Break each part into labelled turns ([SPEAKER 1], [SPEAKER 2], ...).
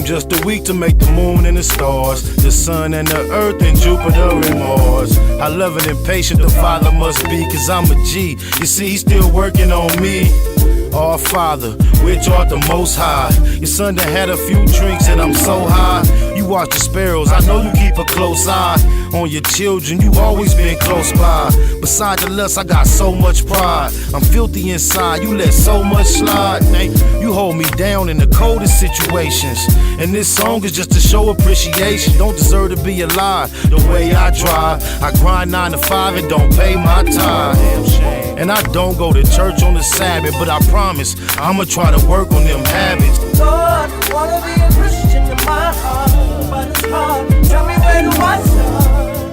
[SPEAKER 1] just a week to make the moon and the stars, the sun and the earth and Jupiter and Mars. How loving and patient the Father must be, cause I'm a G. You see, he's still working on me. Our Father, which art the Most High. Your son done had a few drinks and I'm so high. You watch the sparrows, I know you keep a close eye on your children, you always been close by. Beside the lust, I got so much pride. I'm filthy inside, you let so much slide. You hold me down in the coldest situations, and this song is just to show appreciation. Don't deserve to be alive the way I drive. I grind 9 to 5 and don't pay my tithe. And I don't go to church on the Sabbath, but I promise I'ma try to work on them habits.
[SPEAKER 2] Lord, I wanna be a Christian in my heart, but it's hard. Tell me where do I start?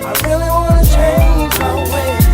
[SPEAKER 2] I really wanna change my ways,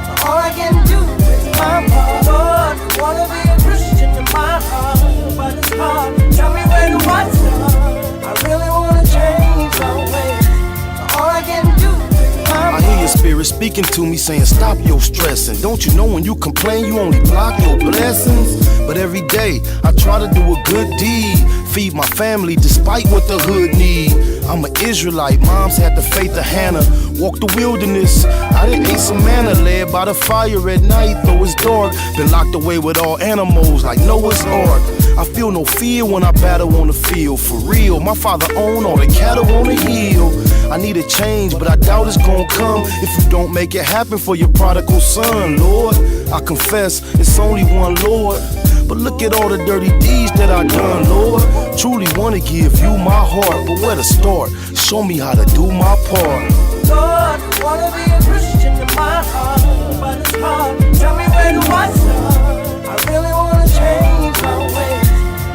[SPEAKER 2] but all I can do is my part. Lord, I wanna be a Christian in my heart, but it's hard. Tell me where do I start? I really wanna change my ways, but all I can do is my part.
[SPEAKER 1] I hear your spirit speaking to me saying stop your stressing. Don't you know when you complain you only block your blessings? But every day I try to do a good deed, feed my family despite what the hood need. I'm an Israelite, moms had the faith of Hannah. Walked the wilderness, I done ate some manna. Led by the fire at night, though it's dark. Been locked away with all animals like Noah's Ark. I feel no fear when I battle on the field. For real, my father owned all the cattle on the hill. I need a change, but I doubt it's gonna come if you don't make it happen for your prodigal son, Lord. I confess, it's only one Lord, but look at all the dirty deeds that I done, Lord. Truly wanna give you my heart, but where to start? Show me how to do my part.
[SPEAKER 2] Lord, I wanna be a Christian in my heart, but it's hard. Tell me where do I start? I really wanna change my ways,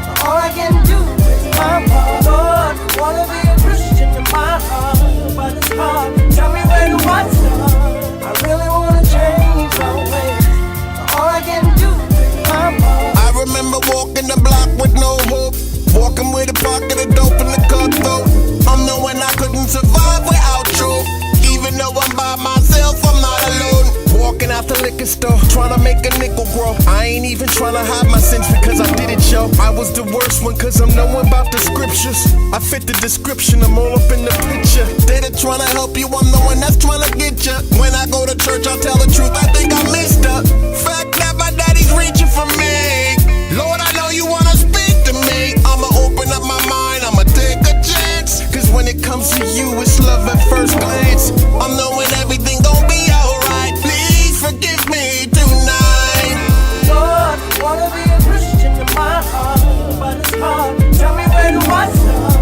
[SPEAKER 2] but all I can do is my part. Lord, I wanna be a Christian in my heart, but it's hard. Tell me where do I start? I really wanna change my ways, but all I can do is my part.
[SPEAKER 3] I remember walking the block with no hope, walking with a pocket of dope in the car throat. I'm knowing I couldn't survive without you. Even though I'm by myself, I'm not alone. Walking out the liquor store, trying to make a nickel grow. I ain't even trying to hide my sins because I did it, yo. I was the worst one cause I'm knowing about the scriptures. I fit the description, I'm all up in the picture. They that trying to help you, I'm the one that's trying to get you. When I go to church, I'll tell the truth, I think I missed her. Fact that my daddy's reaching for me. Lord, I know you wanna speak to me. I'ma open up my mind, I'ma take a chance. Cause when it comes to you, it's love at first glance. I'm knowing everything gon' be alright. Please forgive me tonight.
[SPEAKER 2] Lord, I wanna be a Christian in my heart, but it's hard. Tell me where do I start?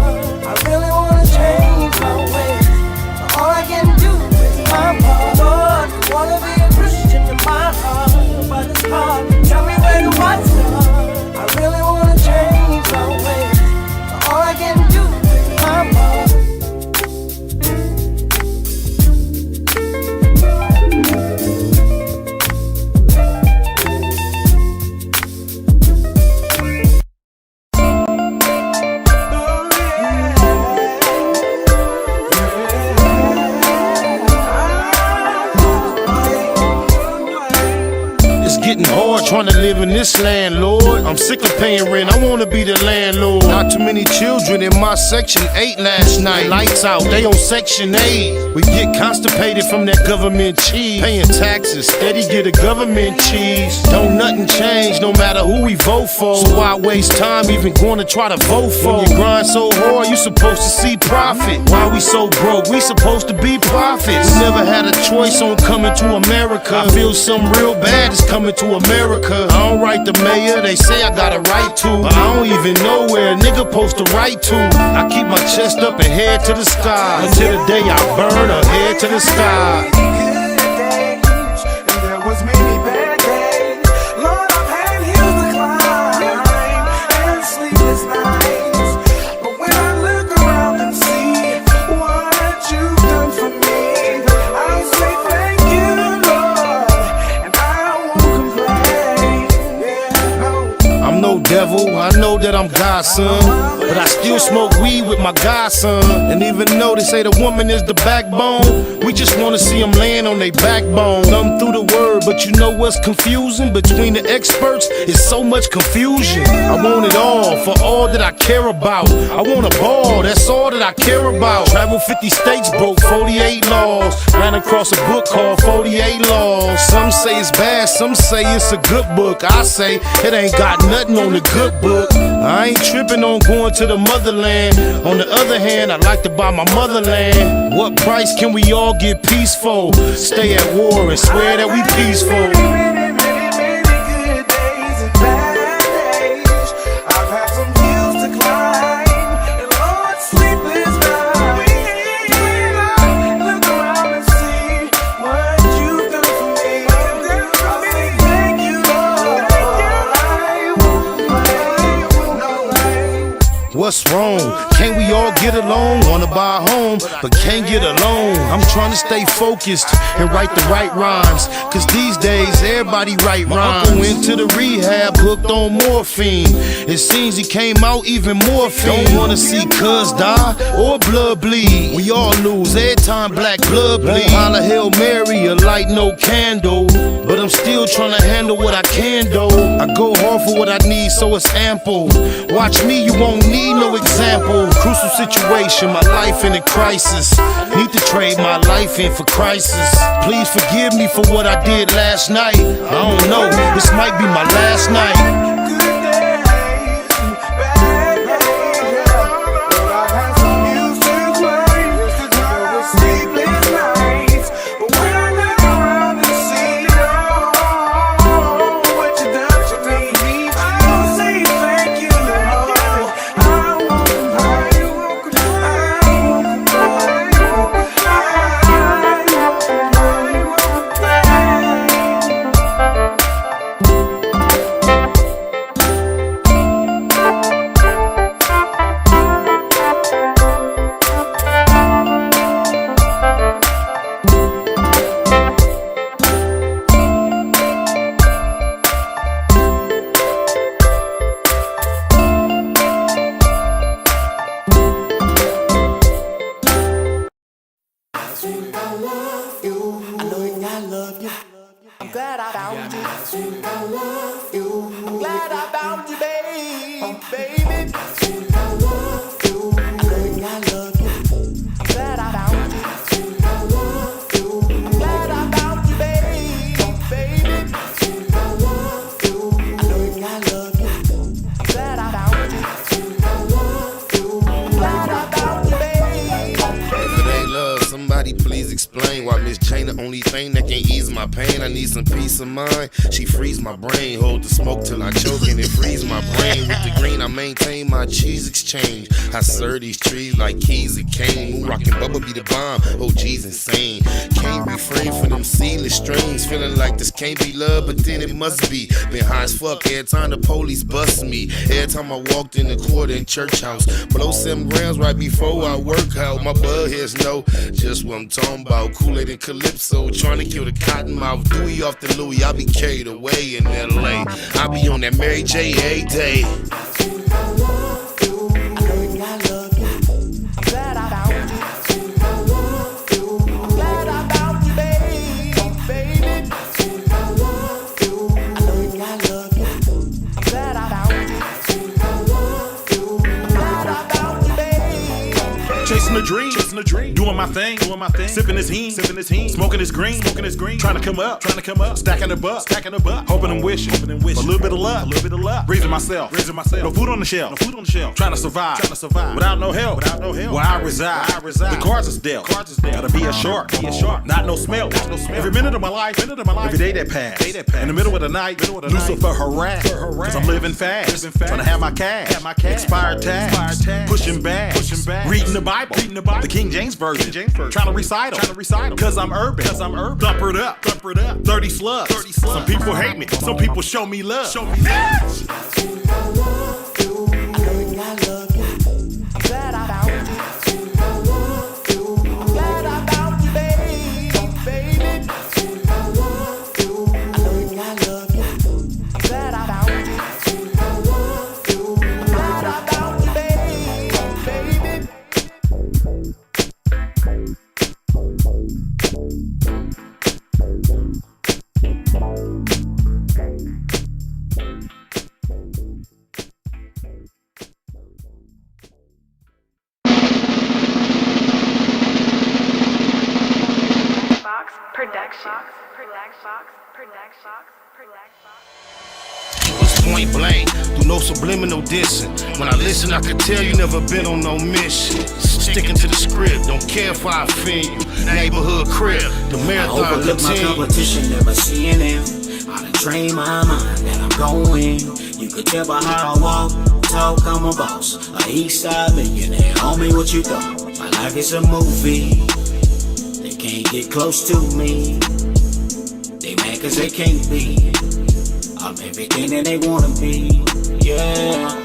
[SPEAKER 2] I really wanna change my ways, but all I can do is my part. Lord, I wanna be a Christian in my heart, but it's hard. Tell me where do I start? I really wanna change my ways, but all I can do is my part.
[SPEAKER 1] Getting hard trying to live in this land, Lord. I'm sick of paying rent, I wanna be the landlord. Not too many children in my section 8 last night. Lights out, they on section 8. We get constipated from that government cheese. Paying taxes, steady get a government cheese. Don't nothing change no matter who we vote for. So why waste time even going to try to vote for? When you grind so hard, you supposed to see profit. Why we so broke? We supposed to be prophets. We never had a choice on coming to America. I feel something real bad is coming to America. I don't write the mayor, they say I got a right to, but I don't even know where a nigga supposed to write to. I keep my chest up and head to the sky until the day I burn or head to the sky.
[SPEAKER 4] Good days, and there was many bad days. Lord, I've had hills to climb and sleepless nights, but when I look around and see what you've done for me, I say thank you, Lord, and I won't complain. Yeah, no.
[SPEAKER 1] I'm no devil, I know that I'm God's son, but I still smoke weed with my godson. And even though they say the woman is the backbone, we just wanna see them laying on their backbone. Thumb through the word, but you know what's confusing? Between the experts, it's so much confusion. I want it all, for all that I care about. I want a ball, that's all that I care about. Travel 50 states, broke 48 laws. Ran across a book called 48 Laws. Some say it's bad, some say it's a good book. I say it ain't got nothing on the good book. I ain't tripping on going to the motherland. On the other hand, I like to buy my motherland. What price can we all get peaceful? Stay at war and swear that we peaceful. What's wrong? Can't we all get along? Wanna buy a home, but can't get along. I'm trying to stay focused and write the right rhymes, cause these days everybody write rhymes. My uncle went to the rehab, hooked on morphine. It seems he came out even more fiend. Don't wanna see cuz die or blood bleed. We all lose every time black blood bleed. Holla Hail Mary, a light no candle, but I'm still trying to handle what I can do. I go hard for what I need, so it's ample. Watch me, you won't need no example. Crucial situation, my life in a crisis. Need to trade my life in for crisis. Please forgive me for what I did last night. I don't know, this might be my last night. Peace of mind, she frees my brain. Hold the smoke till I choke and it frees my brain. With the green, I maintain my cheese exchange. I serve these trees like keys of cane. Moon rockin' Bubba be the bomb. Oh, G's insane. Can't refrain from them seedless strings. Feeling like this can't be love, but then it must be. Been high as fuck every time the police bust me. Every time I walked in the court in church house. Below 7 grams right before I work out. My bud heads know just what I'm talking about. Kool-Aid and Calypso, trying to kill the cottonmouth. Dewey off the Louis, I be carried away in LA. I be on that Mary J a day.
[SPEAKER 5] Chasing a dream, doing my thing, sipping his heen, smoking his green, trying to come up, stacking the buck, hoping and wishing, for a little bit of luck, raising myself, no food on the shelf, trying to survive, without no help, where I reside, the cards is dealt, gotta be a shark, not no smell, every minute of my life, every day that pass, in the middle of the night, Lucifer harass, cause I'm living fast, trying to have my cash, expired tags, pushing back, reading the Bible, the King James Version, trying to recite them, cause I'm urban, thumper it up, 30 slugs, some people hate me, some people show me love,
[SPEAKER 1] It was point blank, through no subliminal dissing. When I listen, I could tell you never been on no mission. Sticking to the script, don't care if I offend you. Neighborhood crib, the marathon
[SPEAKER 6] I overlook my competition, never seeing them. I done trained my mind that I'm going. You could tell by how I walk, talk, I'm a boss. A east side millionaire, homie, what you thought? My life is a movie. They can't get close to me. They mad cause they can't be. I'm everything that they wanna be, yeah.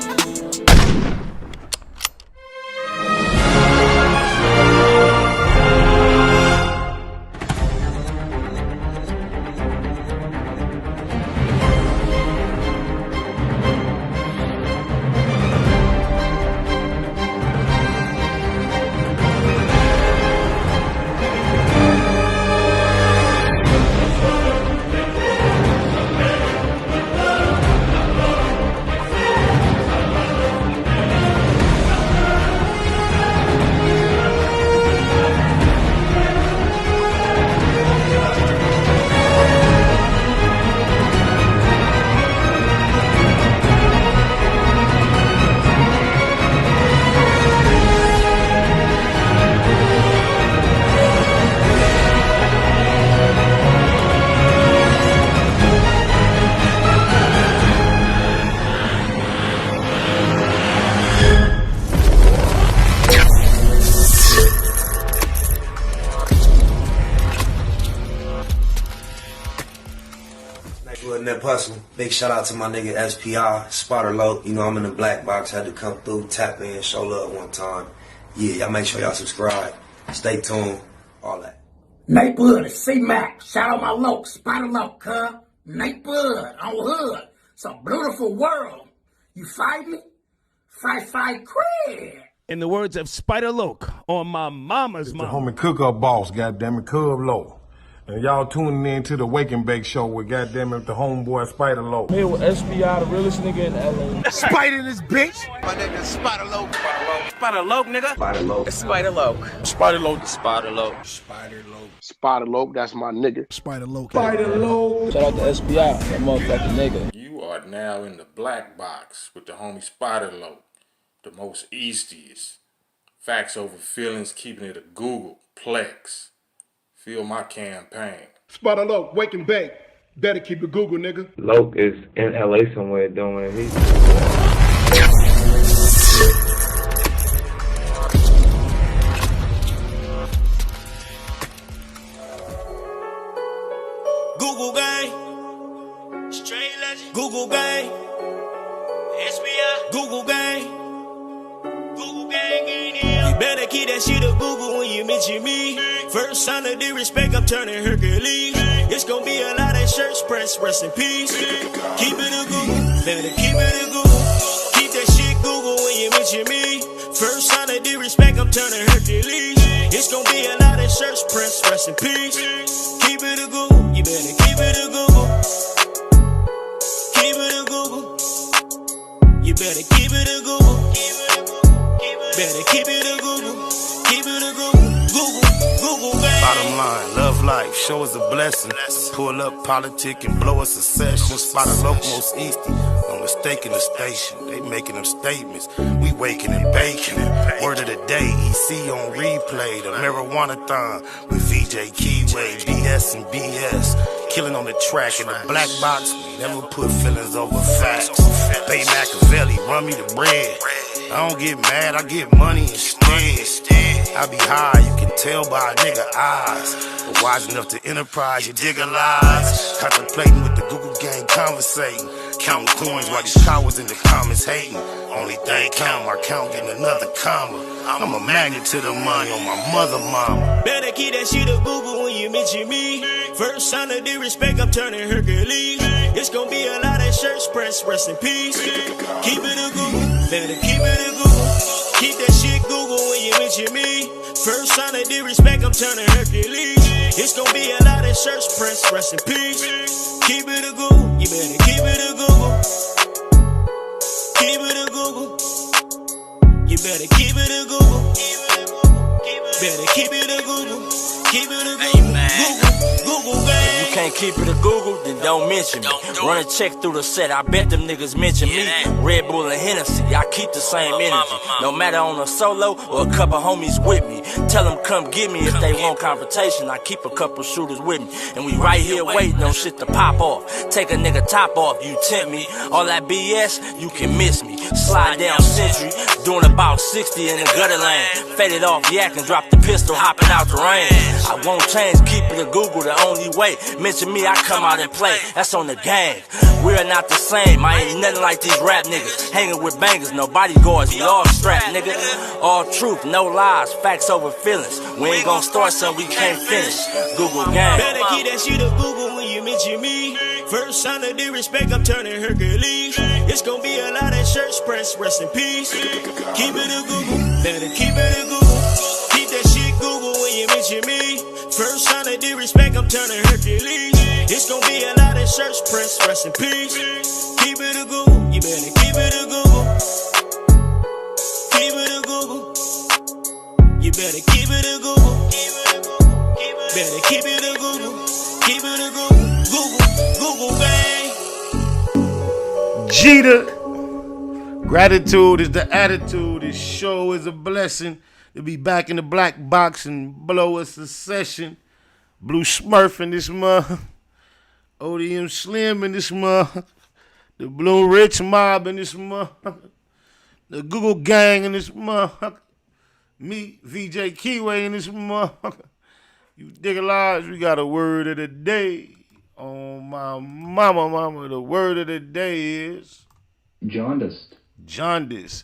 [SPEAKER 7] Big shout out to my nigga SPI, Spotter Low. You know I'm in the black box, had to come through, tap in, show love one time. Yeah, y'all make sure y'all subscribe. Stay tuned, all that.
[SPEAKER 6] Nate Bud, C-Mac, shout out my loc, Spotter Low, cuz. Nate Bud, on hood. It's a beautiful world. You fight me? Fight, crib.
[SPEAKER 8] In the words of Spider Loke on my mama's mom.
[SPEAKER 9] The homie cook-up boss, goddammit, Cub Low. And y'all tuning in to the Wake and Bake Show with goddammit the homeboy Spider Low.
[SPEAKER 10] Here with SPI, the realest nigga in LA.
[SPEAKER 8] Spider this bitch.
[SPEAKER 3] My nigga Spider Low.
[SPEAKER 8] Spider Loke, nigga.
[SPEAKER 7] Spider Low.
[SPEAKER 10] Spider Loke.
[SPEAKER 9] Spider Low.
[SPEAKER 10] Spider Loke.
[SPEAKER 7] Spider Low.
[SPEAKER 3] Spider Low, that's my nigga.
[SPEAKER 1] Spider Low.
[SPEAKER 9] Spider Low.
[SPEAKER 10] Shout out to SPI, that motherfucking nigga.
[SPEAKER 11] You are now in the black box with the homie Spider Low, the most eastiest. Facts over feelings, keeping it a Google Plex. Feel my campaign.
[SPEAKER 9] Spider Low, Wake and Bake. Better keep it Google, nigga.
[SPEAKER 12] Loke is in LA somewhere doing it.
[SPEAKER 6] Google gang, straight legend. Google gang, SBI. Google gang, Google gang in here. You better keep that shit a Google when you mention me. First sign of disrespect, I'm turning Hercules. It's gonna be a lot of shirts pressed, rest in peace. Keep it a Google, better keep it a Google. Keep that shit Google when you mention me. First sign of disrespect, I'm turning Hercules. It's gonna be a lot of shirts pressed, rest in peace. Keep it a Google, you better keep it a Google. Keep it a Google. You better keep it a Google. Better keep it a Google. Keep it a Google. Google, baby.
[SPEAKER 1] Bottom line, love life, show us a blessing. Pull up politic and blow us a session. Spot a local most easty, no mistake in the station. They making them statements, we waking and baking. Word of the day, EC on replay. The marijuana-thon with VJ Keyway, BS and BS. Killing on the track in the black box, we never put feelings over facts. Baymaacbiz, run me the bread. I don't get mad, I get money instead. I be high, you can tell by a nigga eyes. But wise enough to enterprise, you dig a lies. Contemplating with the Google gang, conversating. Counting coins while these cowards in the comments hating. Only thing count, my count getting another comma. I'm a magnet to the money on my mother mama.
[SPEAKER 6] Better keep that shit a Google when you mention me. First sign of disrespect, I'm turning Hercules. It's gonna be a lot of shirts pressed, rest in peace. Keep it a Google, better keep it a Google. Keep that shit Google when you mention me. First sign of disrespect, I'm turning Hercules. It's gonna be a lot of shirts pressed, rest in peace. Keep it a Google, you better keep it a Google. Keep it a Google. You better keep it a Google. Better keep it a Google. Keep it a Google. Google, gang.
[SPEAKER 13] can't keep it a Google, then don't mention me. Run a check through the set, I bet them niggas mention me. Red Bull and Hennessy, I keep the same energy. No matter on a solo or a couple homies with me. Tell them come get me if they want confrontation. I keep a couple shooters with me. And we right here waiting on shit to pop off. Take a nigga top off, you tempt me. All that BS, you can miss me. Slide down Century, doing about 60 in the gutter lane. Faded off yak and drop the pistol, hopping out the rain. I won't change, keep it a Google the only way. Mention me, I come out and play. That's on the gang. We're not the same. I ain't nothing like these rap niggas. Hanging with bangers, no bodyguards, we all strapped, nigga. All truth, no lies, facts over feelings. We ain't gon' start something we can't finish. Google gang.
[SPEAKER 6] Better keep that shit a Google when you mention me. First sign of disrespect, I'm turning Hercules. It's gon' be a lot of shirts press, rest in peace. Keep it a Google, better keep it a Google. Keep that shit Google when you mention me. First sign of disrespect, I'm turning Hercules. It's gon' be a lot of shirts press, rest in peace. Keep it a Google, you better keep it a Google. Keep it a Google. You better keep it a Google. Better keep it a Google. Keep it a Google. Google bang.
[SPEAKER 1] Jeter. Gratitude is the attitude. This show is a blessing to be back in the black box and blow us a session. Blue Smurf in this month. ODM Slim in this month. The Blue Rich Mob in this month. The Google Gang in this month. Me, VJ Keyway in this month. You dig a lot? We got a word of the day. Oh, my mama, the word of the day is...
[SPEAKER 14] Jaundiced.
[SPEAKER 1] Jaundiced.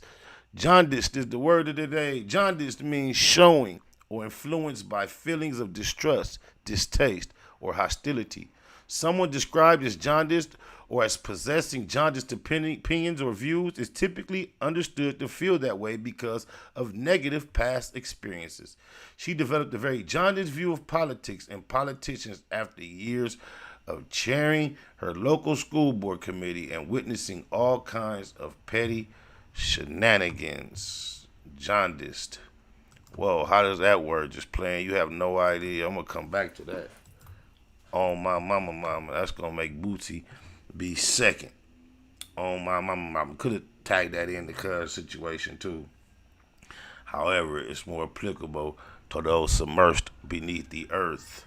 [SPEAKER 1] Jaundiced is the word of the day. Jaundiced means showing or influenced by feelings of distrust, distaste, or hostility. Someone described as jaundiced or as possessing jaundiced opinions or views is typically understood to feel that way because of negative past experiences. She developed a very jaundiced view of politics and politicians after years of chairing her local school board committee and witnessing all kinds of petty shenanigans. Jaundiced. Whoa, how does that word just playing? You have no idea. I'm going to come back to that. Oh, my mama. That's going to make Boosie be second. Oh, my mama. Could have tagged that in the current situation, too. However, it's more applicable to those submerged beneath the earth.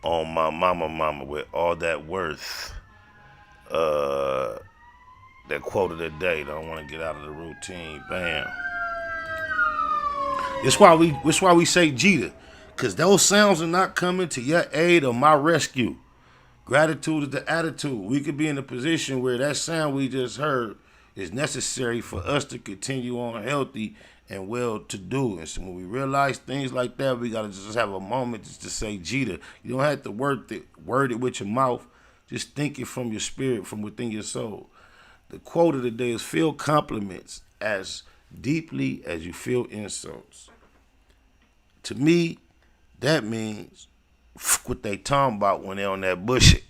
[SPEAKER 1] Oh, my mama, with all that worth. That quote of the day. Don't want to get out of the routine. Bam. It's why we say Jeter. Because those sounds are not coming to your aid or my rescue. Gratitude is the attitude. We could be in a position where that sound we just heard is necessary for us to continue on healthy and well-to-do. And so when we realize things like that, we got to just have a moment just to say Jeter. You don't have to word it with your mouth. Just think it from your spirit, from within your soul. The quote of the day is, feel compliments as deeply as you feel insults. To me, that means what they talking about when they on that bullshit.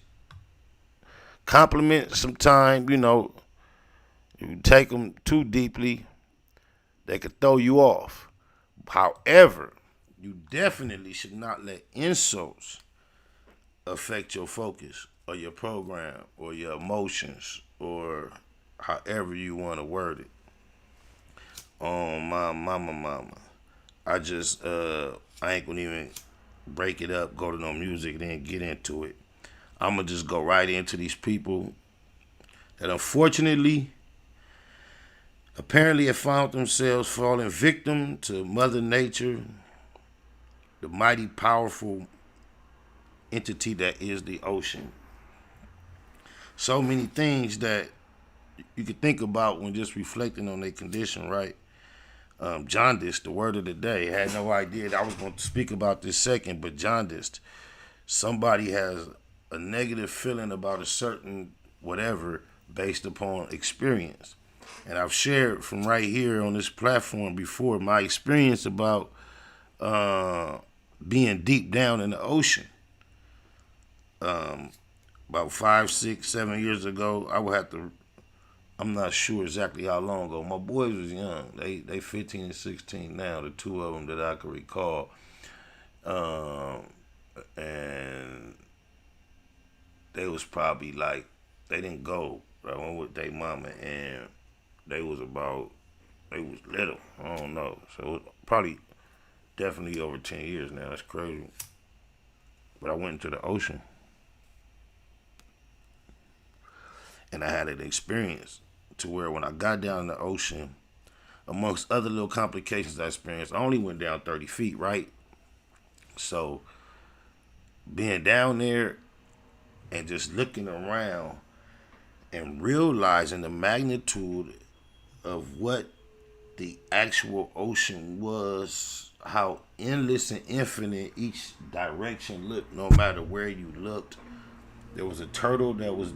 [SPEAKER 1] Compliments, sometimes, if you take them too deeply, they could throw you off. However, you definitely should not let insults affect your focus or your program or your emotions or however you want to word it. Oh, my mama. I ain't gonna even break it up, go to no music, then get into it. I'm gonna just go right into these people that unfortunately apparently have found themselves falling victim to Mother Nature, the mighty, powerful entity that is the ocean. So many things that you could think about when just reflecting on their condition, right? Jaundiced, the word of the day. I had no idea that I was going to speak about this second, but jaundiced. Somebody has a negative feeling about a certain whatever based upon experience. And I've shared from right here on this platform before my experience about being deep down in the ocean. About 5, 6, 7 years ago, I'm not sure exactly how long ago. My boys was young. They 15 and 16 now, the two of them that I can recall. And they was probably like, they didn't go. I went with their mama, and they was little. I don't know. So it was probably definitely over 10 years now. That's crazy. But I went into the ocean, and I had an experience to where when I got down in the ocean, amongst other little complications I experienced, I only went down 30 feet, right? So being down there and just looking around and realizing the magnitude of what the actual ocean was, how endless and infinite each direction looked, no matter where you looked. There was a turtle that was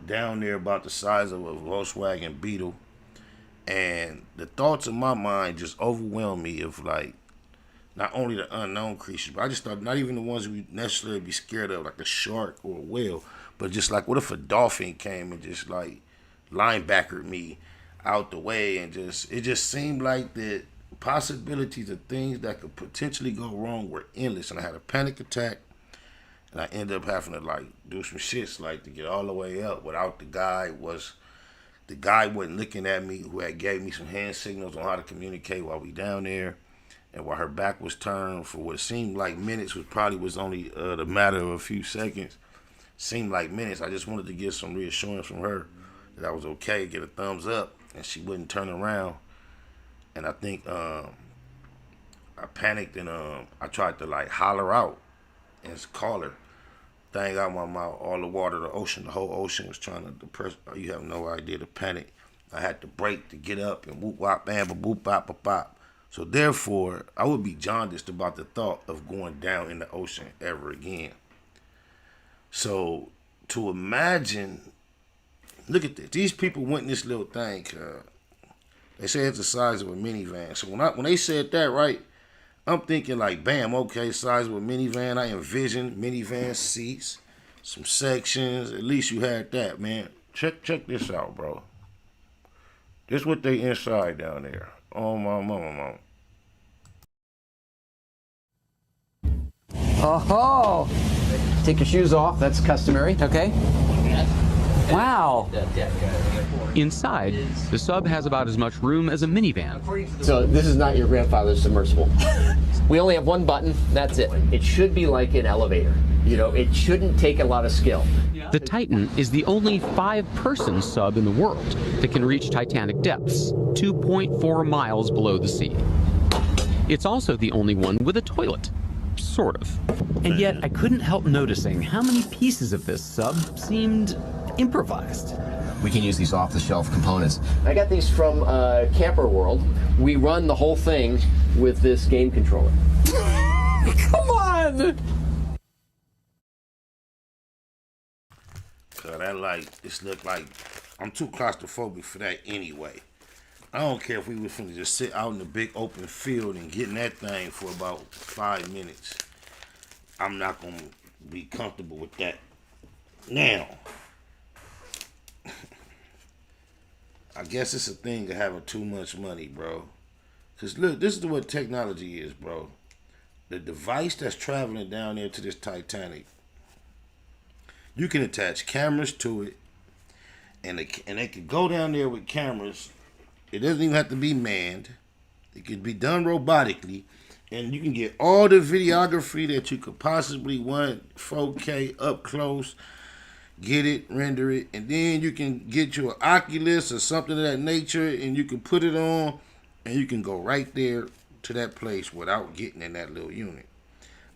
[SPEAKER 1] down there about the size of a Volkswagen Beetle, and the thoughts in my mind just overwhelmed me of like, not only the unknown creatures, but I just thought not even the ones we necessarily be scared of, like a shark or a whale, but just like, what if a dolphin came and just like linebackered me out the way, and it just seemed like the possibilities of things that could potentially go wrong were endless. And I had a panic attack, and I ended up having to like do some shits like to get all the way up without the guy wasn't looking at me, who had gave me some hand signals on how to communicate while we down there. And while her back was turned for what seemed like minutes, was only the matter of a few seconds, seemed like minutes. I just wanted to get some reassurance from her that I was okay, get a thumbs up, and she wouldn't turn around. And I think I panicked, and I tried to like holler out and call her. Thing out my mouth, all the water, the ocean, the whole ocean was trying to depress. You have no idea the panic. I had to break to get up and whoop wop bam ba boop bop ba bop. So therefore, I would be jaundiced about the thought of going down in the ocean ever again. So to imagine, look at this. These people went in this little thing. They say it's the size of a minivan. So when they said that, right, I'm thinking like, bam, okay, size of a minivan. I envisioned minivan seats, some sections. At least you had that, man. Check this out, bro. This what they inside down there. Oh my mama.
[SPEAKER 14] Oh, take your shoes off. That's customary. Okay. Wow.
[SPEAKER 15] Inside, the sub has about as much room as a minivan.
[SPEAKER 14] So this is not your grandfather's submersible. We only have one button. That's it. It should be like an elevator. You know, it shouldn't take a lot of skill.
[SPEAKER 15] The Titan is the only 5-person sub in the world that can reach Titanic depths, 2.4 miles below the sea. It's also the only one with a toilet. Sort of. And yet, I couldn't help noticing how many pieces of this sub seemed improvised.
[SPEAKER 14] We can use these off-the-shelf components. I got these from Camper World. We run the whole thing with this game controller. Come on!
[SPEAKER 1] Cause this look like, I'm too claustrophobic for that anyway. I don't care if we was finna just sit out in the big open field and get in that thing for about 5 minutes. I'm not gonna be comfortable with that. Now, I guess it's a thing of having too much money, bro. Cause look, this is what technology is, bro. The device that's traveling down there to this Titanic, you can attach cameras to it, and they can go down there with cameras. It doesn't even have to be manned. It can be done robotically, and you can get all the videography that you could possibly want, 4K up close, get it, render it, and then you can get you an Oculus or something of that nature, and you can put it on, and you can go right there to that place without getting in that little unit.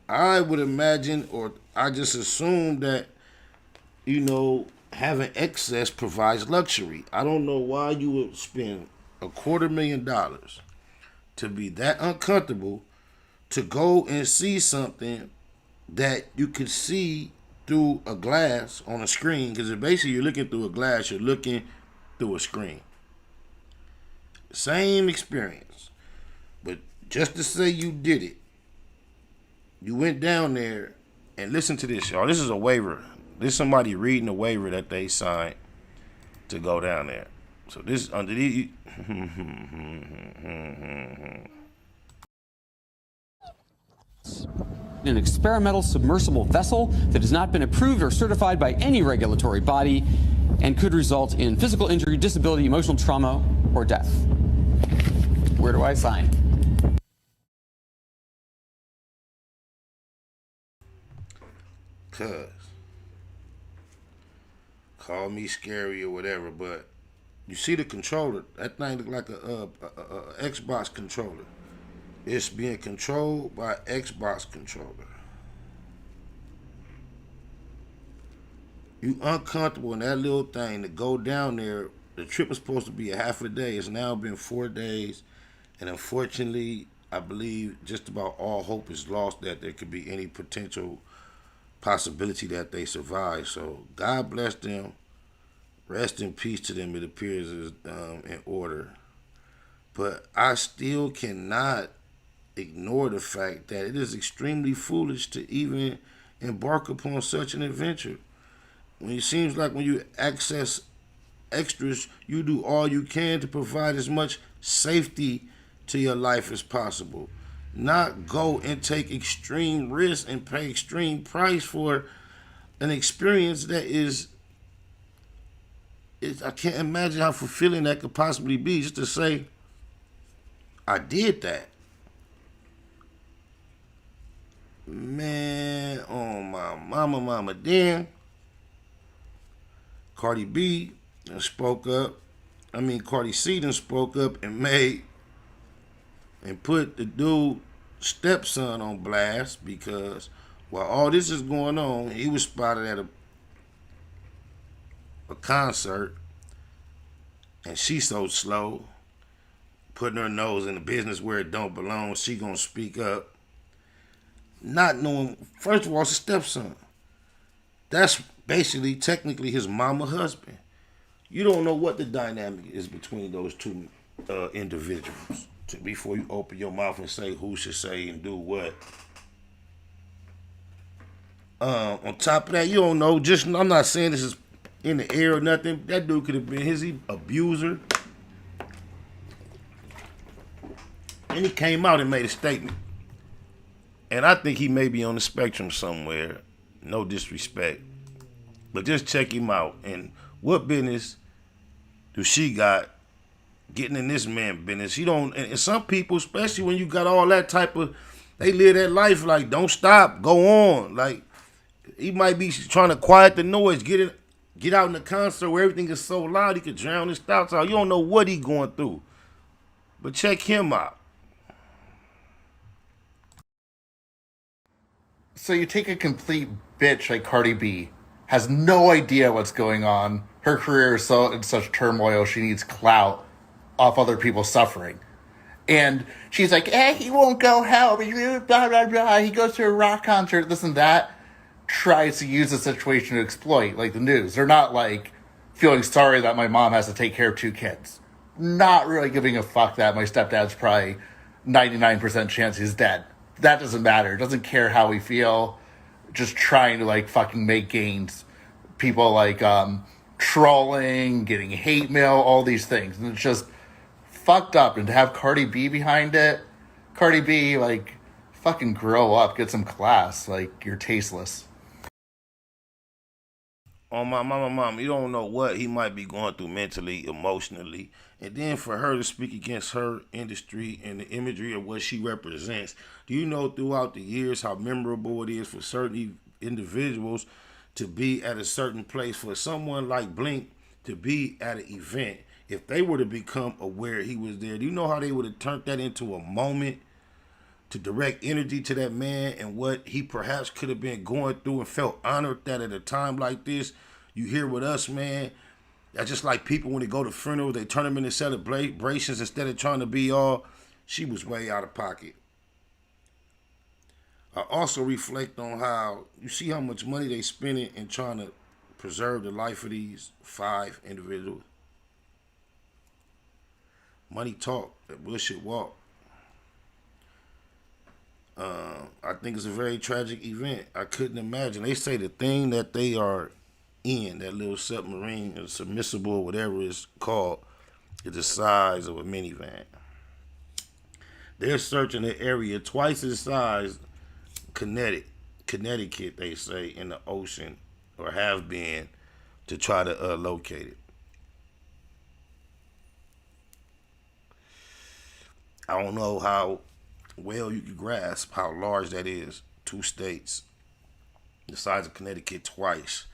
[SPEAKER 1] I would imagine, or I just assume that, you know, having excess provides luxury. I don't know why you would spend $250,000 to be that uncomfortable to go and see something that you could see through a glass on a screen, because basically you're looking through a glass, you're looking through a screen. Same experience. But just to say you did it, you went down there, and listen to this, y'all. This is a waiver. This is somebody reading a waiver that they signed to go down there. So this underneath.
[SPEAKER 15] an experimental submersible vessel that has not been approved or certified by any regulatory body and could result in physical injury, disability, emotional trauma, or death. Where do I sign?
[SPEAKER 16] Cuz. Call me scary or whatever, but you see the controller. That thing look like a Xbox controller. It's being controlled by Xbox controller. You uncomfortable in that little thing to go down there. The trip was supposed to be a half a day. It's now been 4 days. And unfortunately, I believe just about all hope is lost that there could be any potential possibility that they survive. So God bless them. Rest in peace to them. It appears is in order. But I still cannot ignore the fact that it is extremely foolish to even embark upon such an adventure. When it seems like when you access extras, you do all you can to provide as much safety to your life as possible. Not go and take extreme risks and pay extreme price for an experience that is I can't imagine how fulfilling that could possibly be, just to say, I did that. Man, oh my mama. Then Cardi B spoke up. Cardi C done spoke up and put the dude stepson on blast, because while all this is going on, he was spotted at a concert, and she so slow, putting her nose in the business where it don't belong. She gonna speak up, not knowing, first of all, it's a stepson. That's basically technically his mama husband. You don't know what the dynamic is between those two individuals before you open your mouth and say who should say and do what. On top of that, you don't know, I'm not saying this is in the air or nothing. That dude could have been his abuser. And he came out and made a statement. And I think he may be on the spectrum somewhere. No disrespect. But just check him out. And what business do she got getting in this man business? You don't, and some people, especially when you got all that type of, they live that life like, don't stop, go on. Like, he might be trying to quiet the noise, get out in the concert where everything is so loud he could drown his thoughts out. You don't know what he going through. But check him out.
[SPEAKER 17] So you take a complete bitch like Cardi B, has no idea what's going on. Her career is in such turmoil, she needs clout off other people's suffering. And she's like, he won't go help, blah, blah, blah. He goes to a rock concert, this and that. Tries to use the situation to exploit, like the news. They're not like feeling sorry that my mom has to take care of 2 kids. Not really giving a fuck that my stepdad's probably 99% chance he's dead. That doesn't matter. Doesn't care how we feel. Just trying to like fucking make gains. People like trolling, getting hate mail, all these things. And it's just fucked up. And to have Cardi B behind it, Cardi B, like, fucking grow up, get some class. Like, you're tasteless.
[SPEAKER 16] On my mama, you don't know what he might be going through mentally, emotionally. And then for her to speak against her industry and the imagery of what she represents, do you know throughout the years how memorable it is for certain individuals to be at a certain place? For someone like Blink to be at an event, if they were to become aware he was there, do you know how they would have turned that into a moment to direct energy to that man and what he perhaps could have been going through, and felt honored that at a time like this, you here with us, man. That's just like people when they go to funerals, they turn them into celebrations instead of trying to be all. She was way out of pocket. I also reflect on how, you see how much money they spending in trying to preserve the life of these 5 individuals. Money talk, that bullshit walk. I think it's a very tragic event. I couldn't imagine. They say the thing that they are in, that little submarine or submersible, whatever it's called, is the size of a minivan. They're searching the area twice its size, Connecticut, they say, in the ocean, or have been, to try to locate it. I don't know how well you can grasp how large that is. 2 states, the size of Connecticut twice.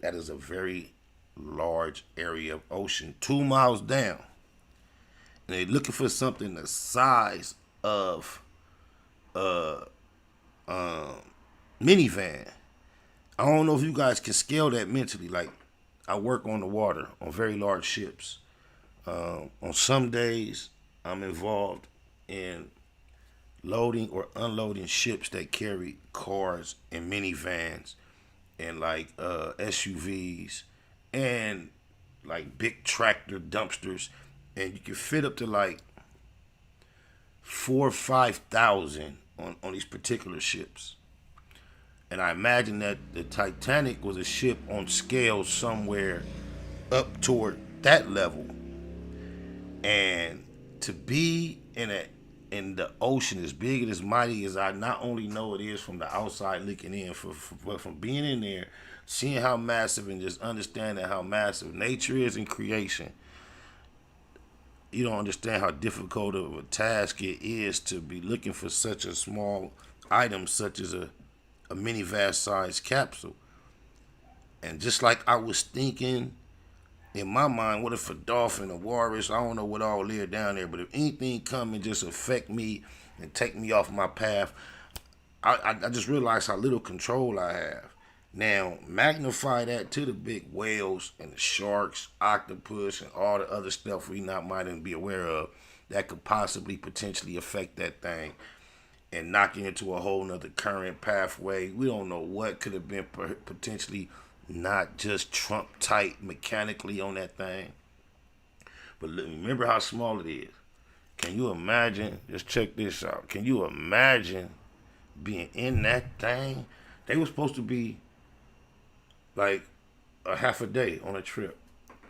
[SPEAKER 16] That is a very large area of ocean, 2 miles down. And they're looking for something the size of minivan. I don't know if you guys can scale that mentally. Like, I work on the water on very large ships. On some days, I'm involved in loading or unloading ships that carry cars and minivans and like SUVs and like big tractor dumpsters, and you can fit up to like 4,000 or 5,000 on these particular ships. And I imagine that the Titanic was a ship on scale somewhere up toward that level. And to be in the ocean as big and as mighty as I not only know it is from the outside looking in, but from being in there, seeing how massive and just understanding how massive nature is in creation, you don't understand how difficult of a task it is to be looking for such a small item such as a minivan sized capsule. And just like I was thinking in my mind, what if a dolphin, a walrus, I don't know what all live down there, but if anything come and just affect me and take me off my path, I just realized how little control I have. Now, magnify that to the big whales and the sharks, octopus, and all the other stuff we might even be aware of that could possibly potentially affect that thing and knock it into a whole nother current pathway. We don't know what could have been potentially not just Trump tight mechanically on that thing. But remember how small it is. Can you imagine? Just check this out. Can you imagine being in that thing? They were supposed to be like a half a day on a trip.